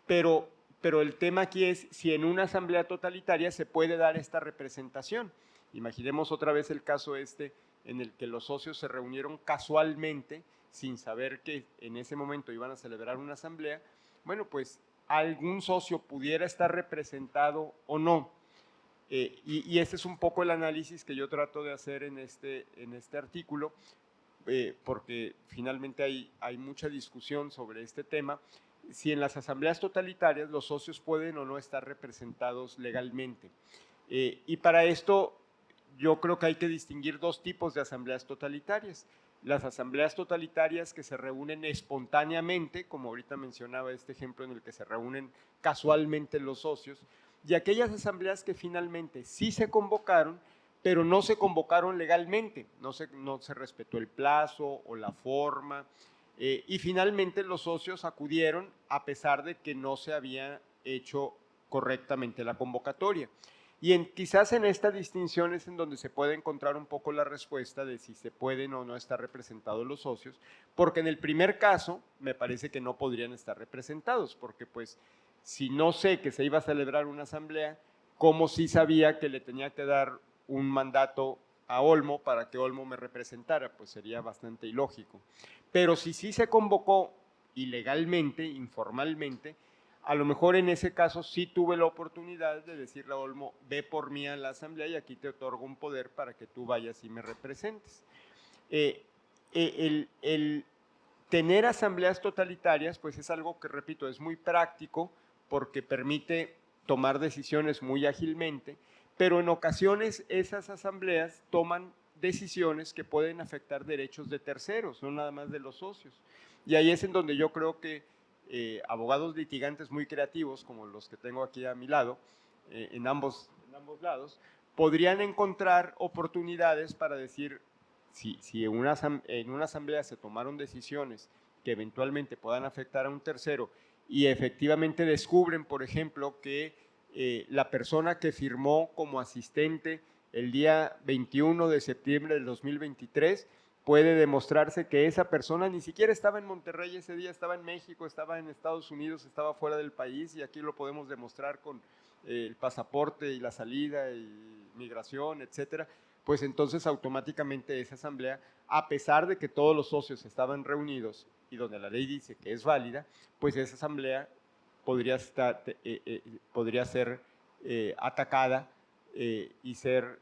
Pero el tema aquí es si en una asamblea totalitaria se puede dar esta representación. Imaginemos otra vez el caso en el que los socios se reunieron casualmente sin saber que en ese momento iban a celebrar una asamblea. Bueno, pues algún socio pudiera estar representado o no. Y ese es un poco el análisis que yo trato de hacer en este artículo, porque finalmente hay mucha discusión sobre este tema, si en las asambleas totalitarias los socios pueden o no estar representados legalmente. Y para esto yo creo que hay que distinguir dos tipos de asambleas totalitarias. Las asambleas totalitarias que se reúnen espontáneamente, como ahorita mencionaba este ejemplo en el que se reúnen casualmente los socios, y aquellas asambleas que finalmente sí se convocaron, pero no se convocaron legalmente, no se respetó el plazo o la forma, y finalmente los socios acudieron a pesar de que no se había hecho correctamente la convocatoria. Y quizás en esta distinción es en donde se puede encontrar un poco la respuesta de si se pueden o no estar representados los socios, porque en el primer caso me parece que no podrían estar representados, porque pues si no sé que se iba a celebrar una asamblea, ¿cómo sí sabía que le tenía que dar un mandato a Olmo para que Olmo me representara? Pues sería bastante ilógico. Pero si sí se convocó ilegalmente, informalmente, a lo mejor en ese caso sí tuve la oportunidad de decirle a Olmo, ve por mí a la asamblea y aquí te otorgo un poder para que tú vayas y me representes. El tener asambleas totalitarias, pues es algo que, repito, es muy práctico porque permite tomar decisiones muy ágilmente, pero en ocasiones esas asambleas toman decisiones que pueden afectar derechos de terceros, no nada más de los socios. Y ahí es en donde yo creo que abogados litigantes muy creativos, como los que tengo aquí a mi lado, en ambos lados, podrían encontrar oportunidades para decir, si en una asamblea se tomaron decisiones que eventualmente puedan afectar a un tercero y efectivamente descubren, por ejemplo, que la persona que firmó como asistente el día 21 de septiembre del 2023 puede demostrarse que esa persona ni siquiera estaba en Monterrey ese día, estaba en México, estaba en Estados Unidos, estaba fuera del país, y aquí lo podemos demostrar con el pasaporte y la salida y migración, etcétera. Pues entonces automáticamente esa asamblea, a pesar de que todos los socios estaban reunidos y donde la ley dice que es válida, pues esa asamblea podría ser atacada y ser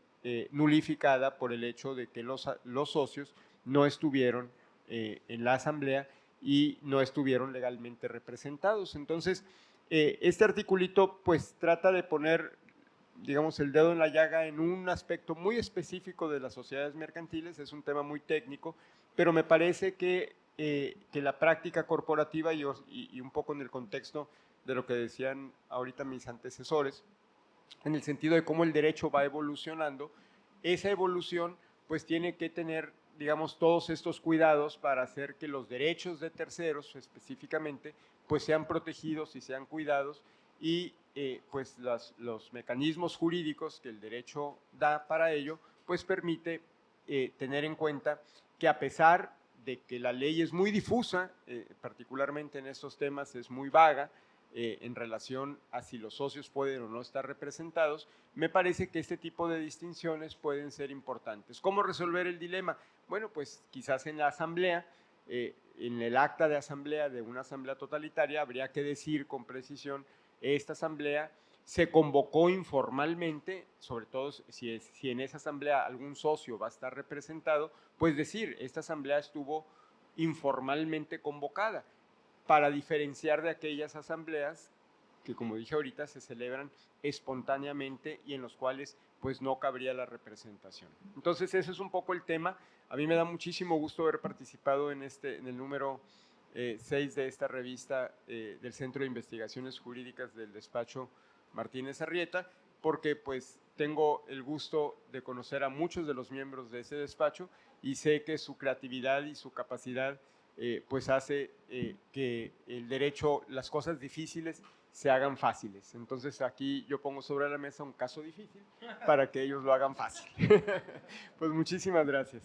nulificada por el hecho de que los socios no estuvieron en la asamblea y no estuvieron legalmente representados. Entonces, este articulito pues trata de poner, digamos, el dedo en la llaga en un aspecto muy específico de las sociedades mercantiles. Es un tema muy técnico, pero me parece que la práctica corporativa y un poco en el contexto de lo que decían ahorita mis antecesores, en el sentido de cómo el derecho va evolucionando, esa evolución pues tiene que tener, digamos, todos estos cuidados para hacer que los derechos de terceros específicamente pues sean protegidos y sean cuidados, y pues los mecanismos jurídicos que el derecho da para ello pues permite tener en cuenta que, a pesar de que la ley es muy difusa, particularmente en estos temas es muy vaga, en relación a si los socios pueden o no estar representados, me parece que este tipo de distinciones pueden ser importantes. ¿Cómo resolver el dilema? Bueno, pues quizás en la asamblea, en el acta de asamblea de una asamblea totalitaria, habría que decir con precisión: esta asamblea se convocó informalmente, sobre todo si en esa asamblea algún socio va a estar representado, pues decir, esta asamblea estuvo informalmente convocada, para diferenciar de aquellas asambleas que, como dije ahorita, se celebran espontáneamente y en los cuales pues no cabría la representación. Entonces ese es un poco el tema. A mí me da muchísimo gusto haber participado en el número 6 de esta revista del Centro de Investigaciones Jurídicas del despacho Martínez Arrieta, porque pues tengo el gusto de conocer a muchos de los miembros de ese despacho y sé que su creatividad y su capacidad pues hace que el derecho, las cosas difíciles se hagan fáciles. Entonces aquí yo pongo sobre la mesa un caso difícil para que ellos lo hagan fácil. Pues muchísimas gracias.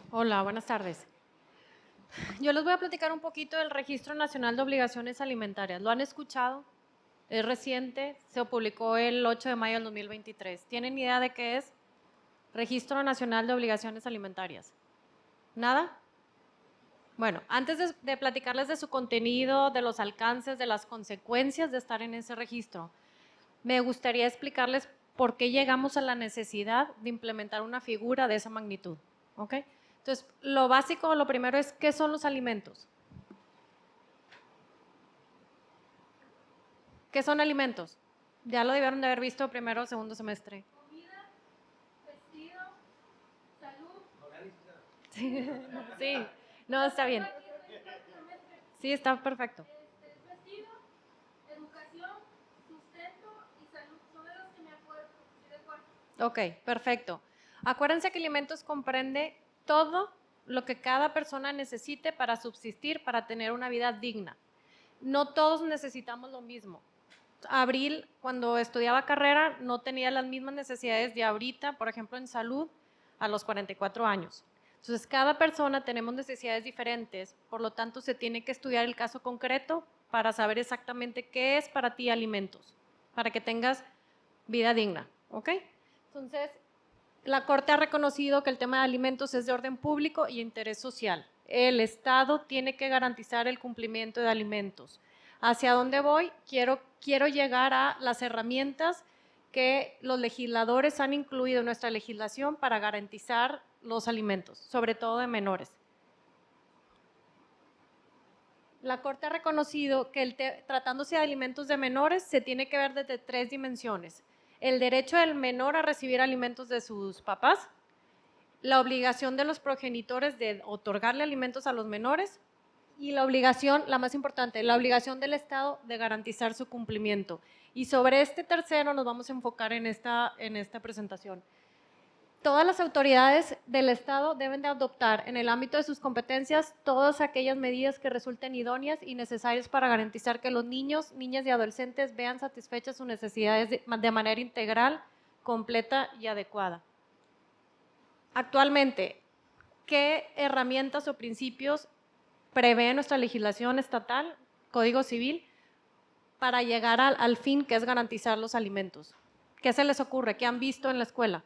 Hola, buenas tardes. Yo les voy a platicar un poquito del Registro Nacional de Obligaciones Alimentarias. ¿Lo han escuchado? Es reciente, se publicó el 8 de mayo del 2023. ¿Tienen idea de qué es? Registro Nacional de Obligaciones Alimentarias. ¿Nada? Bueno, antes de platicarles de su contenido, de los alcances, de las consecuencias de estar en ese registro, me gustaría explicarles por qué llegamos a la necesidad de implementar una figura de esa magnitud. ¿Ok? Entonces, lo básico, lo primero es, ¿qué son los alimentos? ¿Qué son alimentos? Ya lo debieron de haber visto primero o segundo semestre. Comida, vestido, salud. Sí, no, está bien. Sí, está perfecto. Vestido, educación, sustento y salud. Son de los que me acuerdo. Estoy de acuerdo. Ok, perfecto. Acuérdense que alimentos comprende todo lo que cada persona necesite para subsistir, para tener una vida digna. No todos necesitamos lo mismo. Abril, cuando estudiaba carrera, no tenía las mismas necesidades de ahorita, por ejemplo, en salud, a los 44 años. Entonces, cada persona tenemos necesidades diferentes, por lo tanto, se tiene que estudiar el caso concreto para saber exactamente qué es para ti alimentos, para que tengas vida digna, ¿ok? Entonces, la Corte ha reconocido que el tema de alimentos es de orden público y interés social. El Estado tiene que garantizar el cumplimiento de alimentos. ¿Hacia dónde voy? Quiero llegar a las herramientas que los legisladores han incluido en nuestra legislación para garantizar los alimentos, sobre todo de menores. La Corte ha reconocido que tratándose de alimentos de menores se tiene que ver desde 3 dimensiones. El derecho del menor a recibir alimentos de sus papás, la obligación de los progenitores de otorgarle alimentos a los menores y la obligación, la más importante, la obligación del Estado de garantizar su cumplimiento. Y sobre este tercero nos vamos a enfocar en esta presentación. Todas las autoridades del Estado deben de adoptar en el ámbito de sus competencias todas aquellas medidas que resulten idóneas y necesarias para garantizar que los niños, niñas y adolescentes vean satisfechas sus necesidades de manera integral, completa y adecuada. Actualmente, ¿qué herramientas o principios prevé nuestra legislación estatal, Código Civil, para llegar al fin que es garantizar los alimentos? ¿Qué se les ocurre? ¿Qué han visto en la escuela?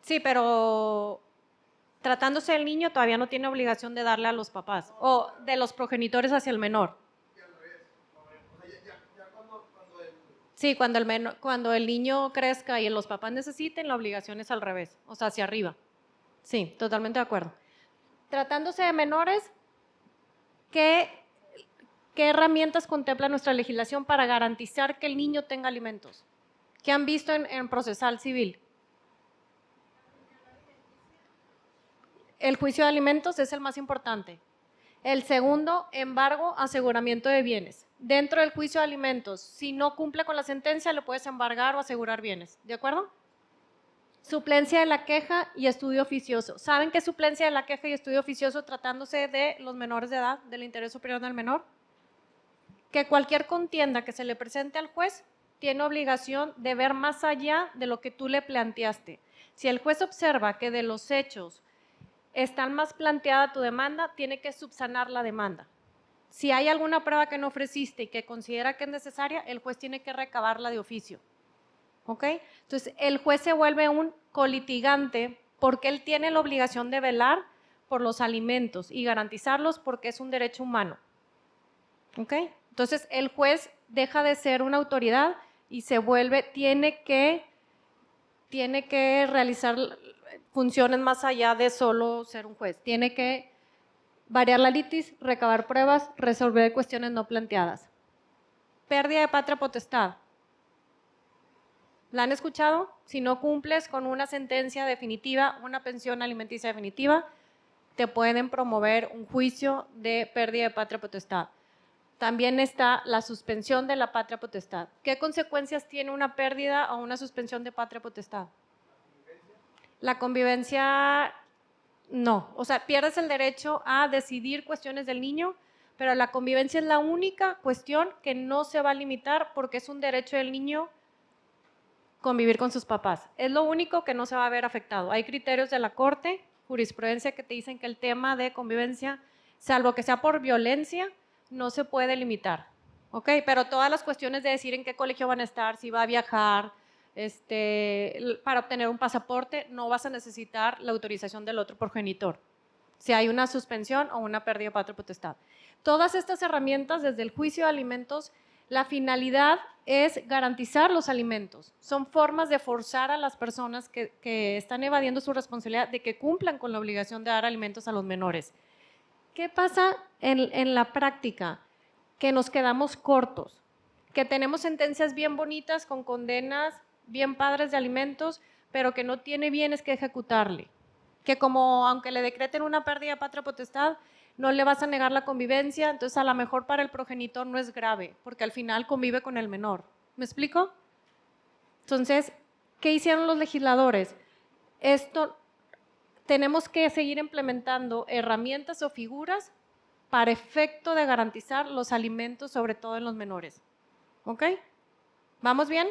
Sí, pero tratándose del niño todavía no tiene obligación de darle a los papás o de los progenitores hacia el menor. Sí, cuando el niño crezca y los papás necesiten, la obligación es al revés, o sea, hacia arriba. Sí, totalmente de acuerdo. Tratándose de menores, ¿qué herramientas contempla nuestra legislación para garantizar que el niño tenga alimentos? ¿Qué han visto en procesal civil? El juicio de alimentos es el más importante. El segundo, embargo, aseguramiento de bienes. Dentro del juicio de alimentos, si no cumple con la sentencia, le puedes embargar o asegurar bienes. ¿De acuerdo? Suplencia de la queja y estudio oficioso. ¿Saben qué es suplencia de la queja y estudio oficioso tratándose de los menores de edad, del interés superior del menor? Que cualquier contienda que se le presente al juez tiene obligación de ver más allá de lo que tú le planteaste. Si el juez observa que de los hechos está más planteada tu demanda, tiene que subsanar la demanda. Si hay alguna prueba que no ofreciste y que considera que es necesaria, el juez tiene que recabarla de oficio. ¿Ok? Entonces, el juez se vuelve un colitigante porque él tiene la obligación de velar por los alimentos y garantizarlos porque es un derecho humano. ¿Ok? Entonces, el juez deja de ser una autoridad y se vuelve, tiene que realizar funciones más allá de solo ser un juez. Tiene que variar la litis, recabar pruebas, resolver cuestiones no planteadas. Pérdida de patria potestad. ¿La han escuchado? Si no cumples con una sentencia definitiva, una pensión alimenticia definitiva, te pueden promover un juicio de pérdida de patria potestad. También está la suspensión de la patria potestad. ¿Qué consecuencias tiene una pérdida o una suspensión de patria potestad? La convivencia, no. O sea, pierdes el derecho a decidir cuestiones del niño, pero la convivencia es la única cuestión que no se va a limitar porque es un derecho del niño convivir con sus papás. Es lo único que no se va a ver afectado. Hay criterios de la Corte, jurisprudencia que te dicen que el tema de convivencia, salvo que sea por violencia, no se puede limitar. ¿Ok? Pero todas las cuestiones de decir en qué colegio van a estar, si va a viajar, para obtener un pasaporte, no vas a necesitar la autorización del otro progenitor. Si hay una suspensión o una pérdida de patria potestad. Todas estas herramientas, desde el juicio de alimentos, la finalidad es garantizar los alimentos. Son formas de forzar a las personas que están evadiendo su responsabilidad de que cumplan con la obligación de dar alimentos a los menores. ¿Qué pasa en la práctica? Que nos quedamos cortos, que tenemos sentencias bien bonitas con condenas bien padres de alimentos, pero que no tiene bienes que ejecutarle. Que como aunque le decreten una pérdida de patria potestad, no le vas a negar la convivencia, entonces a lo mejor para el progenitor no es grave, porque al final convive con el menor. ¿Me explico? Entonces, ¿qué hicieron los legisladores? Tenemos que seguir implementando herramientas o figuras para efecto de garantizar los alimentos, sobre todo en los menores. ¿Ok? ¿Vamos bien?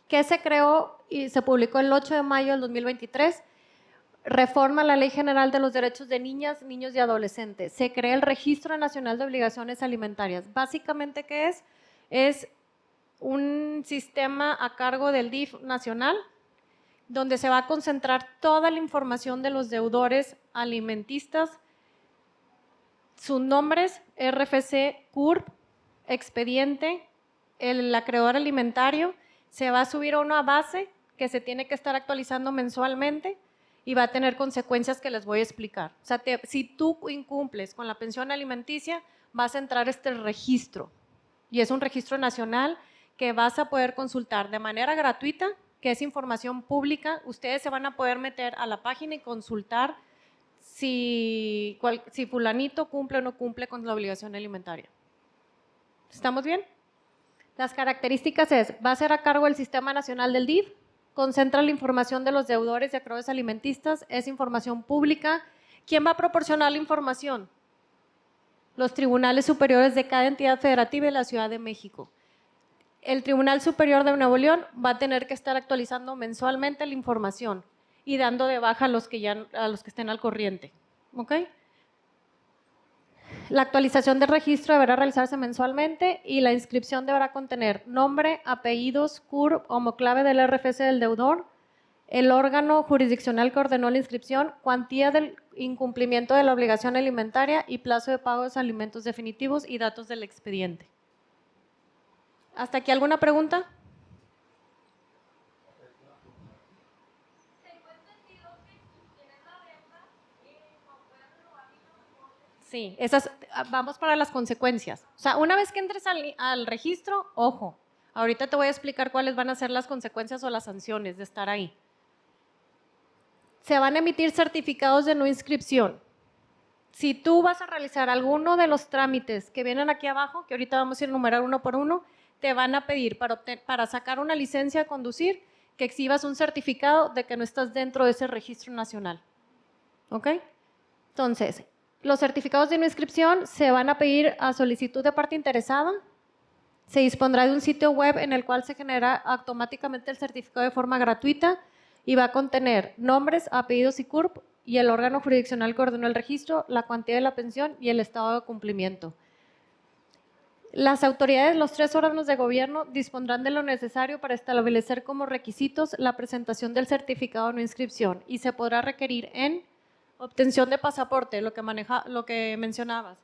¿Qué se creó y se publicó el 8 de mayo del 2023? Reforma a la Ley General de los Derechos de Niñas, Niños y Adolescentes. Se crea el Registro Nacional de Obligaciones Alimentarias. Básicamente, ¿qué es? Es un sistema a cargo del DIF nacional, donde se va a concentrar toda la información de los deudores alimentistas, sus nombres, RFC, CURP, expediente, el acreedor alimentario. Se va a subir a una base que se tiene que estar actualizando mensualmente y va a tener consecuencias que les voy a explicar. O sea, si tú incumples con la pensión alimenticia, vas a entrar a este registro. Y es un registro nacional que vas a poder consultar de manera gratuita, que es información pública. Ustedes se van a poder meter a la página y consultar si fulanito cumple o no cumple con la obligación alimentaria. ¿Estamos bien? Las características va a ser a cargo del Sistema Nacional del DIF, concentra la información de los deudores y acreedores alimentistas, es información pública. ¿Quién va a proporcionar la información? Los tribunales superiores de cada entidad federativa y la Ciudad de México. El Tribunal Superior de Nuevo León va a tener que estar actualizando mensualmente la información y dando de baja a los que estén al corriente. ¿Ok? La actualización del registro deberá realizarse mensualmente y la inscripción deberá contener nombre, apellidos, CURP, homoclave del RFC del deudor, el órgano jurisdiccional que ordenó la inscripción, cuantía del incumplimiento de la obligación alimentaria y plazo de pago de los alimentos definitivos y datos del expediente. ¿Hasta aquí alguna pregunta? Sí, vamos para las consecuencias. O sea, una vez que entres al registro, ojo, ahorita te voy a explicar cuáles van a ser las consecuencias o las sanciones de estar ahí. Se van a emitir certificados de no inscripción. Si tú vas a realizar alguno de los trámites que vienen aquí abajo, que ahorita vamos a enumerar uno por uno, te van a pedir para sacar una licencia de conducir que exhibas un certificado de que no estás dentro de ese registro nacional. ¿Ok? Entonces, los certificados de no inscripción se van a pedir a solicitud de parte interesada. Se dispondrá de un sitio web en el cual se genera automáticamente el certificado de forma gratuita y va a contener nombres, apellidos y CURP y el órgano jurisdiccional que ordenó el registro, la cuantía de la pensión y el estado de cumplimiento. Las autoridades, los 3 órganos de gobierno, dispondrán de lo necesario para establecer como requisitos la presentación del certificado de no inscripción y se podrá requerir en obtención de pasaporte, lo que mencionabas,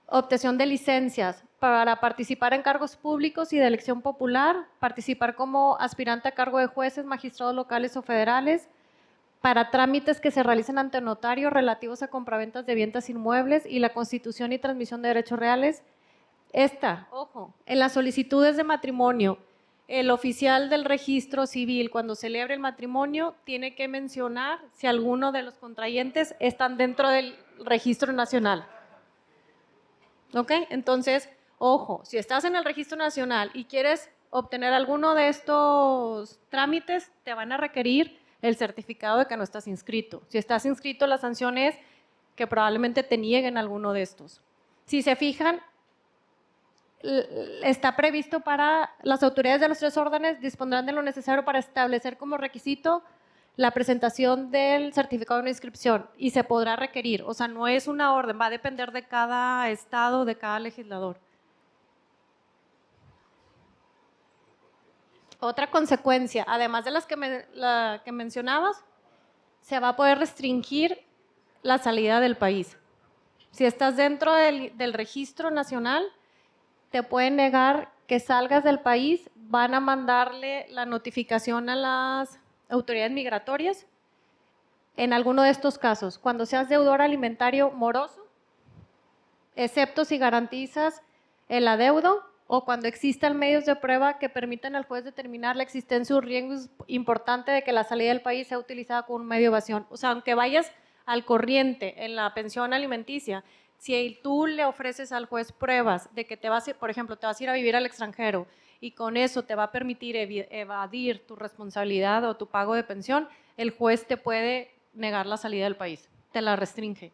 obtención de licencias para participar en cargos públicos y de elección popular, participar como aspirante a cargo de jueces, magistrados locales o federales, para trámites que se realicen ante notario relativos a compraventas de bienes inmuebles y la constitución y transmisión de derechos reales. Ojo, en las solicitudes de matrimonio, el oficial del registro civil, cuando celebre el matrimonio, tiene que mencionar si alguno de los contrayentes están dentro del registro nacional. ¿Ok? Entonces, ojo, si estás en el registro nacional y quieres obtener alguno de estos trámites, te van a requerir el certificado de que no estás inscrito. Si estás inscrito, la sanción es que probablemente te nieguen alguno de estos. Si se fijan, está previsto para las autoridades de los 3 órdenes dispondrán de lo necesario para establecer como requisito la presentación del certificado de no inscripción y se podrá requerir. O sea, no es una orden, va a depender de cada estado, de cada legislador. Otra consecuencia, además de las que mencionabas, se va a poder restringir la salida del país. Si estás dentro del registro nacional, te pueden negar que salgas del país, van a mandarle la notificación a las autoridades migratorias. En alguno de estos casos, cuando seas deudor alimentario moroso, excepto si garantizas el adeudo o cuando existan medios de prueba que permitan al juez determinar la existencia de un riesgo importante de que la salida del país sea utilizada como un medio de evasión. O sea, aunque vayas al corriente en la pensión alimenticia, si tú le ofreces al juez pruebas de que por ejemplo, te vas a ir a vivir al extranjero y con eso te va a permitir evadir tu responsabilidad o tu pago de pensión, el juez te puede negar la salida del país, te la restringe,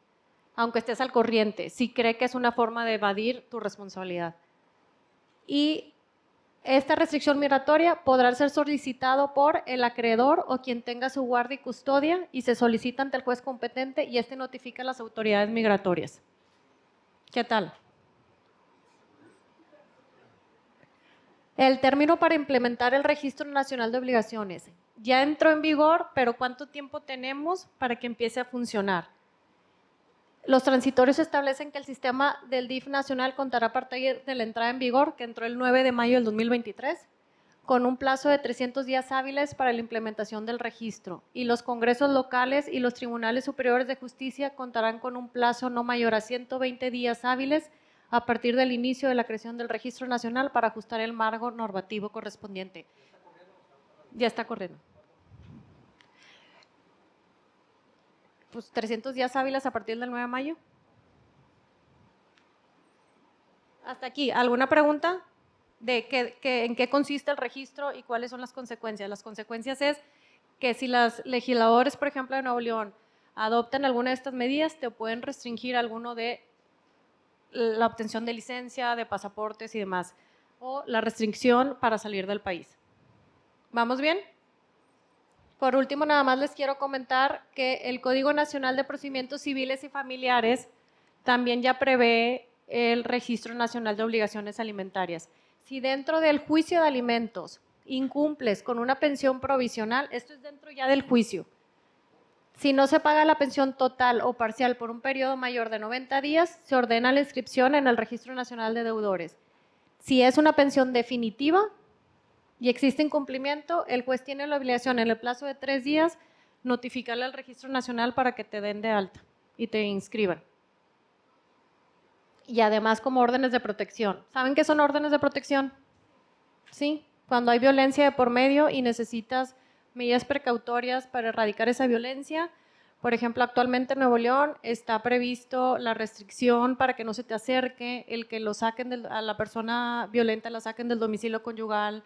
aunque estés al corriente, si cree que es una forma de evadir tu responsabilidad. Y esta restricción migratoria podrá ser solicitado por el acreedor o quien tenga su guardia y custodia y se solicita ante el juez competente y este notifica a las autoridades migratorias. ¿Qué tal? El término para implementar el Registro Nacional de Obligaciones. Ya entró en vigor, pero ¿cuánto tiempo tenemos para que empiece a funcionar? Los transitorios establecen que el sistema del DIF nacional contará a partir de la entrada en vigor, que entró el 9 de mayo del 2023, con un plazo de 300 días hábiles para la implementación del registro. Y los congresos locales y los tribunales superiores de justicia contarán con un plazo no mayor a 120 días hábiles a partir del inicio de la creación del registro nacional para ajustar el marco normativo correspondiente. Ya está corriendo. Pues 300 días hábiles a partir del 9 de mayo. Hasta aquí. ¿Alguna pregunta de en qué consiste el registro y cuáles son las consecuencias? Las consecuencias es que si los legisladores, por ejemplo, de Nuevo León, adoptan alguna de estas medidas, te pueden restringir alguno de la obtención de licencia, de pasaportes y demás, o la restricción para salir del país. ¿Vamos bien? Por último, nada más les quiero comentar que el Código Nacional de Procedimientos Civiles y Familiares también ya prevé el Registro Nacional de Obligaciones Alimentarias. Si dentro del juicio de alimentos incumples con una pensión provisional, esto es dentro ya del juicio. Si no se paga la pensión total o parcial por un periodo mayor de 90 días, se ordena la inscripción en el Registro Nacional de Deudores. Si es una pensión definitiva y existe incumplimiento, el juez tiene la obligación en el plazo de 3 días notificarle al Registro Nacional para que te den de alta y te inscriban. Y además como órdenes de protección. ¿Saben qué son órdenes de protección? Sí, cuando hay violencia de por medio y necesitas medidas precautorias para erradicar esa violencia. Por ejemplo, actualmente en Nuevo León está previsto la restricción para que no se te acerque, el que lo saquen a la persona violenta, la saquen del domicilio conyugal.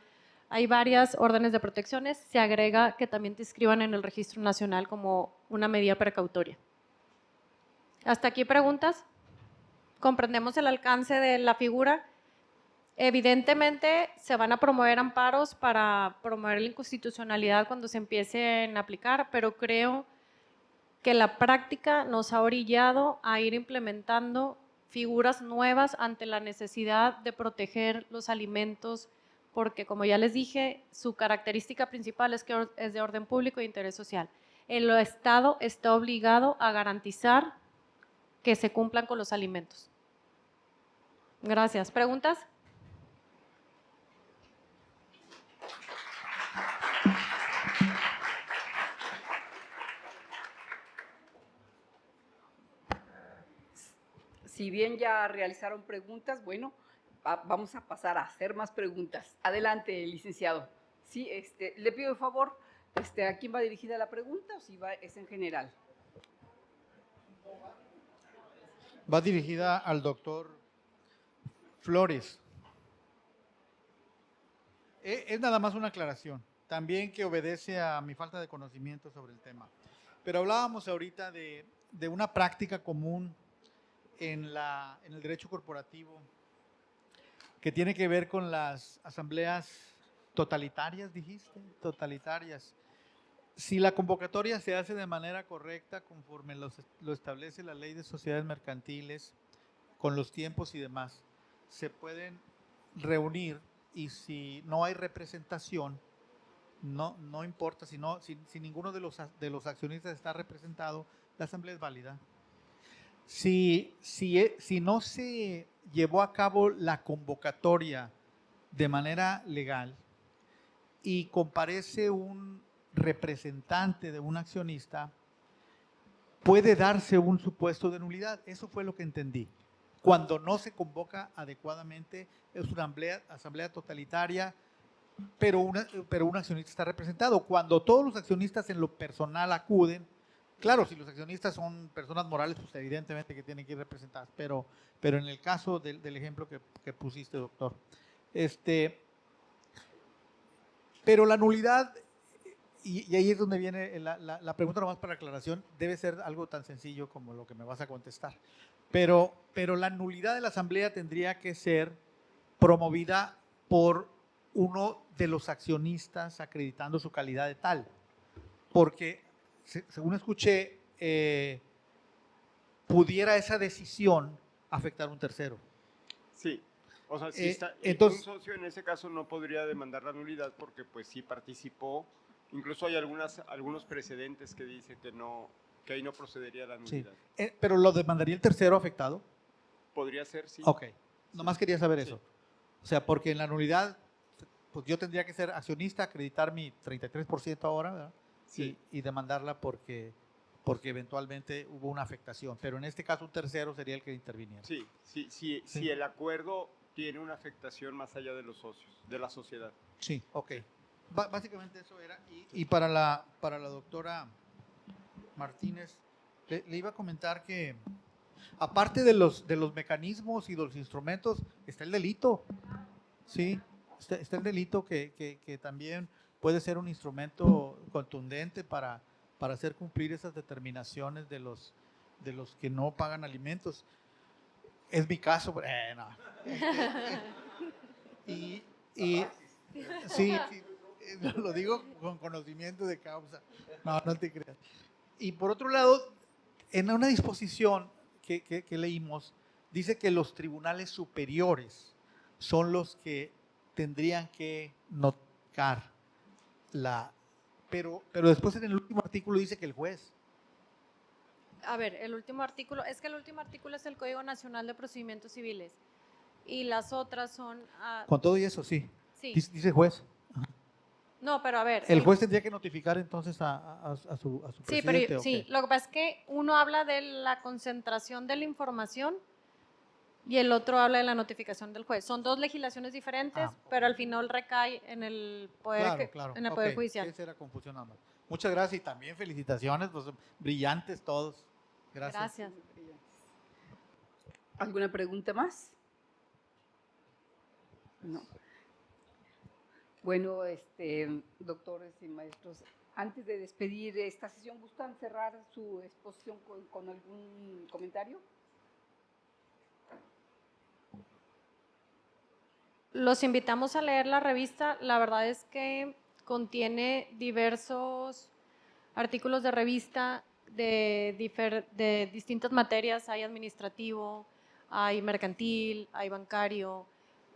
Hay varias órdenes de protecciones. Se agrega que también te inscriban en el Registro Nacional como una medida precautoria. ¿Hasta aquí preguntas? ¿Comprendemos el alcance de la figura? Evidentemente se van a promover amparos para promover la inconstitucionalidad cuando se empiecen a aplicar, pero creo que la práctica nos ha orillado a ir implementando figuras nuevas ante la necesidad de proteger los alimentos, porque como ya les dije, su característica principal es que es de orden público e interés social. El Estado está obligado a garantizar que se cumplan con los alimentos. Gracias. ¿Preguntas? Si bien ya realizaron preguntas, bueno, vamos a pasar a hacer más preguntas. Adelante, licenciado. Sí, le pido el favor, ¿a quién va dirigida la pregunta o si es en general? Va dirigida al doctor Flores. Es nada más una aclaración, también que obedece a mi falta de conocimiento sobre el tema. Pero hablábamos ahorita de una práctica común en el derecho corporativo que tiene que ver con las asambleas totalitarias, dijiste, totalitarias. Si la convocatoria se hace de manera correcta, conforme lo establece la ley de sociedades mercantiles, con los tiempos y demás, se pueden reunir y si no hay representación, no importa, si ninguno de los accionistas está representado, la asamblea es válida. Si no se llevó a cabo la convocatoria de manera legal y comparece un representante de un accionista, puede darse un supuesto de nulidad. Eso fue lo que entendí. Cuando no se convoca adecuadamente, es una asamblea totalitaria, pero un accionista está representado. Cuando todos los accionistas en lo personal acuden, claro, si los accionistas son personas morales, pues evidentemente que tienen que ir representadas, pero en el caso del ejemplo que pusiste, doctor, pero la nulidad, y ahí es donde viene la pregunta nomás para aclaración, debe ser algo tan sencillo como lo que me vas a contestar, pero la nulidad de la asamblea tendría que ser promovida por uno de los accionistas acreditando su calidad de tal, porque según escuché, pudiera esa decisión afectar a un tercero. Sí, o sea, si entonces, un socio en ese caso no podría demandar la nulidad porque pues sí participó, incluso hay algunos precedentes que dicen que ahí no procedería la nulidad. Sí. ¿Pero lo demandaría el tercero afectado? Podría ser, sí. Ok, nomás quería saber Sí. eso. O sea, porque en la nulidad, pues yo tendría que ser accionista, acreditar mi 33% ahora, ¿verdad? Sí. Y demandarla porque eventualmente hubo una afectación. Pero en este caso un tercero sería el que interviniera. Sí, si el acuerdo tiene una afectación más allá de los socios, de la sociedad. Sí, ok. Básicamente eso era. Y para la doctora Martínez, le iba a comentar que aparte de los mecanismos y de los instrumentos, está el delito. Sí, está el delito que también puede ser un instrumento contundente para hacer cumplir esas determinaciones de los que no pagan alimentos. Es mi caso, no. Y sí, lo digo con conocimiento de causa. No te creas. Y por otro lado, en una disposición que leímos, dice que los tribunales superiores son los que tendrían que notificar pero después en el último artículo dice que el juez. A ver, el último artículo, es que el último artículo es el Código Nacional de Procedimientos Civiles y las otras son… Con todo y eso, sí. sí. Dice juez. No, pero a ver. El juez tendría que notificar entonces a su sí, presidente. pero ¿o sí, qué? lo que pasa es que uno habla de la concentración de la información y el otro habla de la notificación del juez. Son dos legislaciones diferentes, Ok. pero al final recae en el poder, Claro. en el poder Ok, judicial. esa era confusión nada más. Muchas gracias y también felicitaciones, pues brillantes todos. Gracias. ¿Alguna pregunta más? No. Bueno, doctores y maestros, antes de despedir esta sesión, ¿gustan cerrar su exposición con algún comentario? Los invitamos a leer la revista. La verdad es que contiene diversos artículos de revista de distintas materias. Hay administrativo, hay mercantil, hay bancario,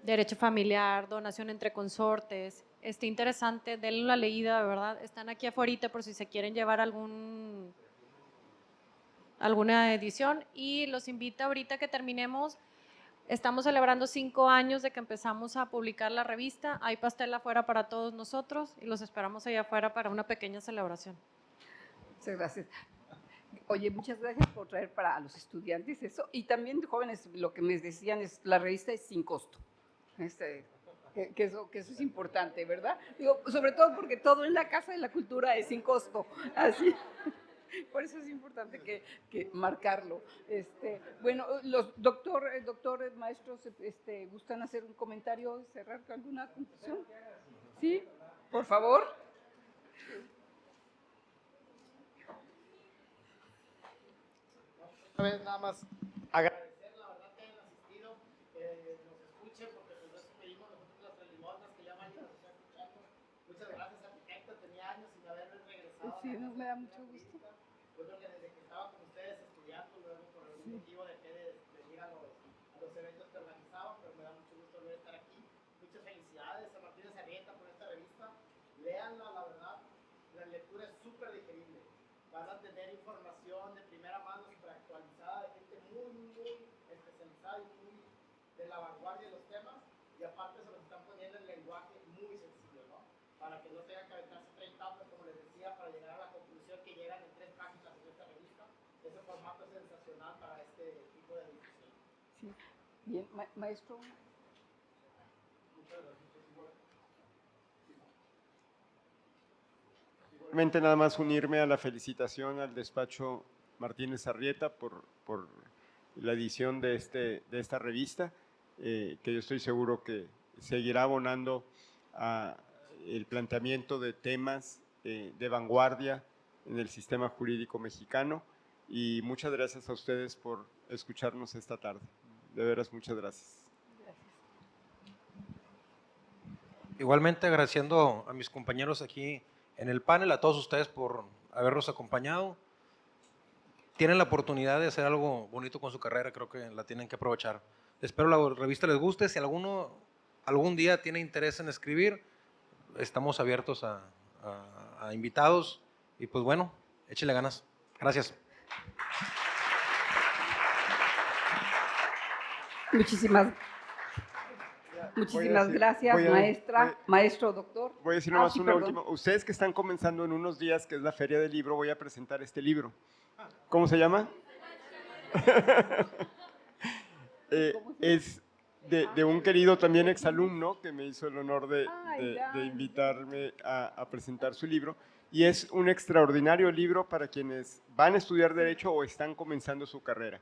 derecho familiar, donación entre consortes. Está interesante, denle una leída, de verdad. Están aquí afuera por si se quieren llevar alguna edición. Y los invito ahorita que terminemos. Estamos celebrando 5 años de que empezamos a publicar la revista. Hay pastel afuera para todos nosotros y los esperamos allá afuera para una pequeña celebración. Muchas gracias. Oye, muchas gracias por traer para los estudiantes eso. Y también, jóvenes, lo que me decían es la revista es sin costo. Que eso es importante, ¿verdad? Digo, sobre todo porque todo en la Casa de la Cultura es sin costo. Así. Por eso es importante que marcarlo. Bueno, los doctores, maestros, ¿gustan hacer un comentario, cerrar con alguna conclusión? ¿Sí? Por favor. Una vez nada más agradecer la verdad que hayan asistido, nos escuchen, porque pues eso pedimos nosotros las limosnas que ya Mari nos está escuchando. Muchas gracias, arquitecto, tenía años sin haber regresado. Sí, nos me da mucho gusto. Yo creo que desde que estaba con ustedes estudiando, luego por algún motivo dejé de venir a los eventos que organizaban, pero me da mucho gusto volver a estar aquí. Muchas felicidades a Martínez Arrieta por esta revista. Léanla, la verdad, la lectura es súper digerible. Van a tener información de primera mano, súper actualizada, de gente muy especializada y muy de la vanguardia de los temas, y aparte se los están poniendo en lenguaje muy sencillo, ¿no? Para que no tengan que aventarse 30 hojas, como les decía, para llegar a la conclusión que llegan en 3 páginas en esta revista. Ese formato es sensacional para este tipo de difusión. Sí. Bien, maestro. Muchas gracias. Igualmente nada más unirme a la felicitación al despacho Martínez Arrieta por la edición de esta revista, que yo estoy seguro que seguirá abonando a el planteamiento de temas de vanguardia en el sistema jurídico mexicano, y muchas gracias a ustedes por escucharnos esta tarde. De veras, muchas gracias. Igualmente agradeciendo a mis compañeros aquí en el panel, a todos ustedes por habernos acompañado. Tienen la oportunidad de hacer algo bonito con su carrera, creo que la tienen que aprovechar. Espero la revista les guste. Si alguno algún día tiene interés en escribir, estamos abiertos a invitados. Y pues bueno, échele ganas. Gracias. Muchísimas gracias, maestra, maestro, doctor. Voy a decir nomás una última. Ustedes que están comenzando en unos días, que es la Feria del Libro, voy a presentar este libro. ¿Cómo se llama? Es de un querido también exalumno que me hizo el honor de invitarme a presentar su libro. Y es un extraordinario libro para quienes van a estudiar Derecho o están comenzando su carrera.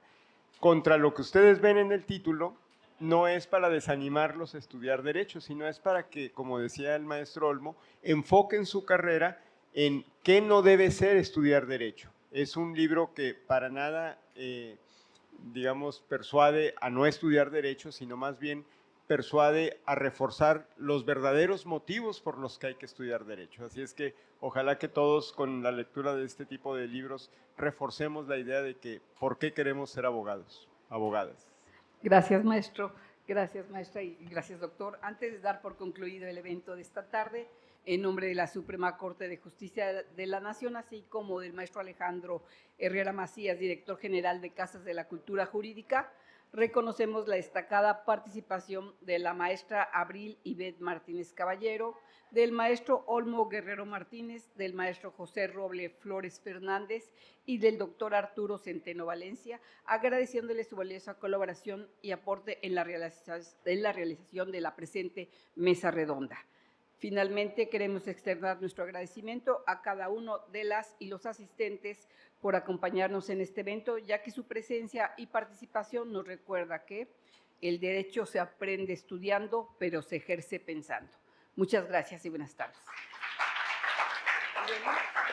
Contra lo que ustedes ven en el título, no es para desanimarlos a estudiar Derecho, sino es para que, como decía el maestro Olmo, enfoquen su carrera en qué no debe ser estudiar Derecho. Es un libro que para nada, digamos, persuade a no estudiar Derecho, sino más bien persuade a reforzar los verdaderos motivos por los que hay que estudiar Derecho. Así es que ojalá que todos con la lectura de este tipo de libros reforcemos la idea de que por qué queremos ser abogados, abogadas. Gracias, maestro. Gracias, maestra, y gracias, doctor. Antes de dar por concluido el evento de esta tarde, en nombre de la Suprema Corte de Justicia de la Nación, así como del maestro Alejandro Herrera Macías, director general de Casas de la Cultura Jurídica, reconocemos la destacada participación de la maestra Abril Ivette Martínez Caballero, del maestro Olmo Guerrero Martínez, del maestro José Roble Flores Fernández y del doctor Arturo Centeno Valencia, agradeciéndole su valiosa colaboración y aporte en la realización de la presente mesa redonda. Finalmente, queremos externar nuestro agradecimiento a cada uno de las y los asistentes por acompañarnos en este evento, ya que su presencia y participación nos recuerda que el derecho se aprende estudiando, pero se ejerce pensando. Muchas gracias y buenas tardes.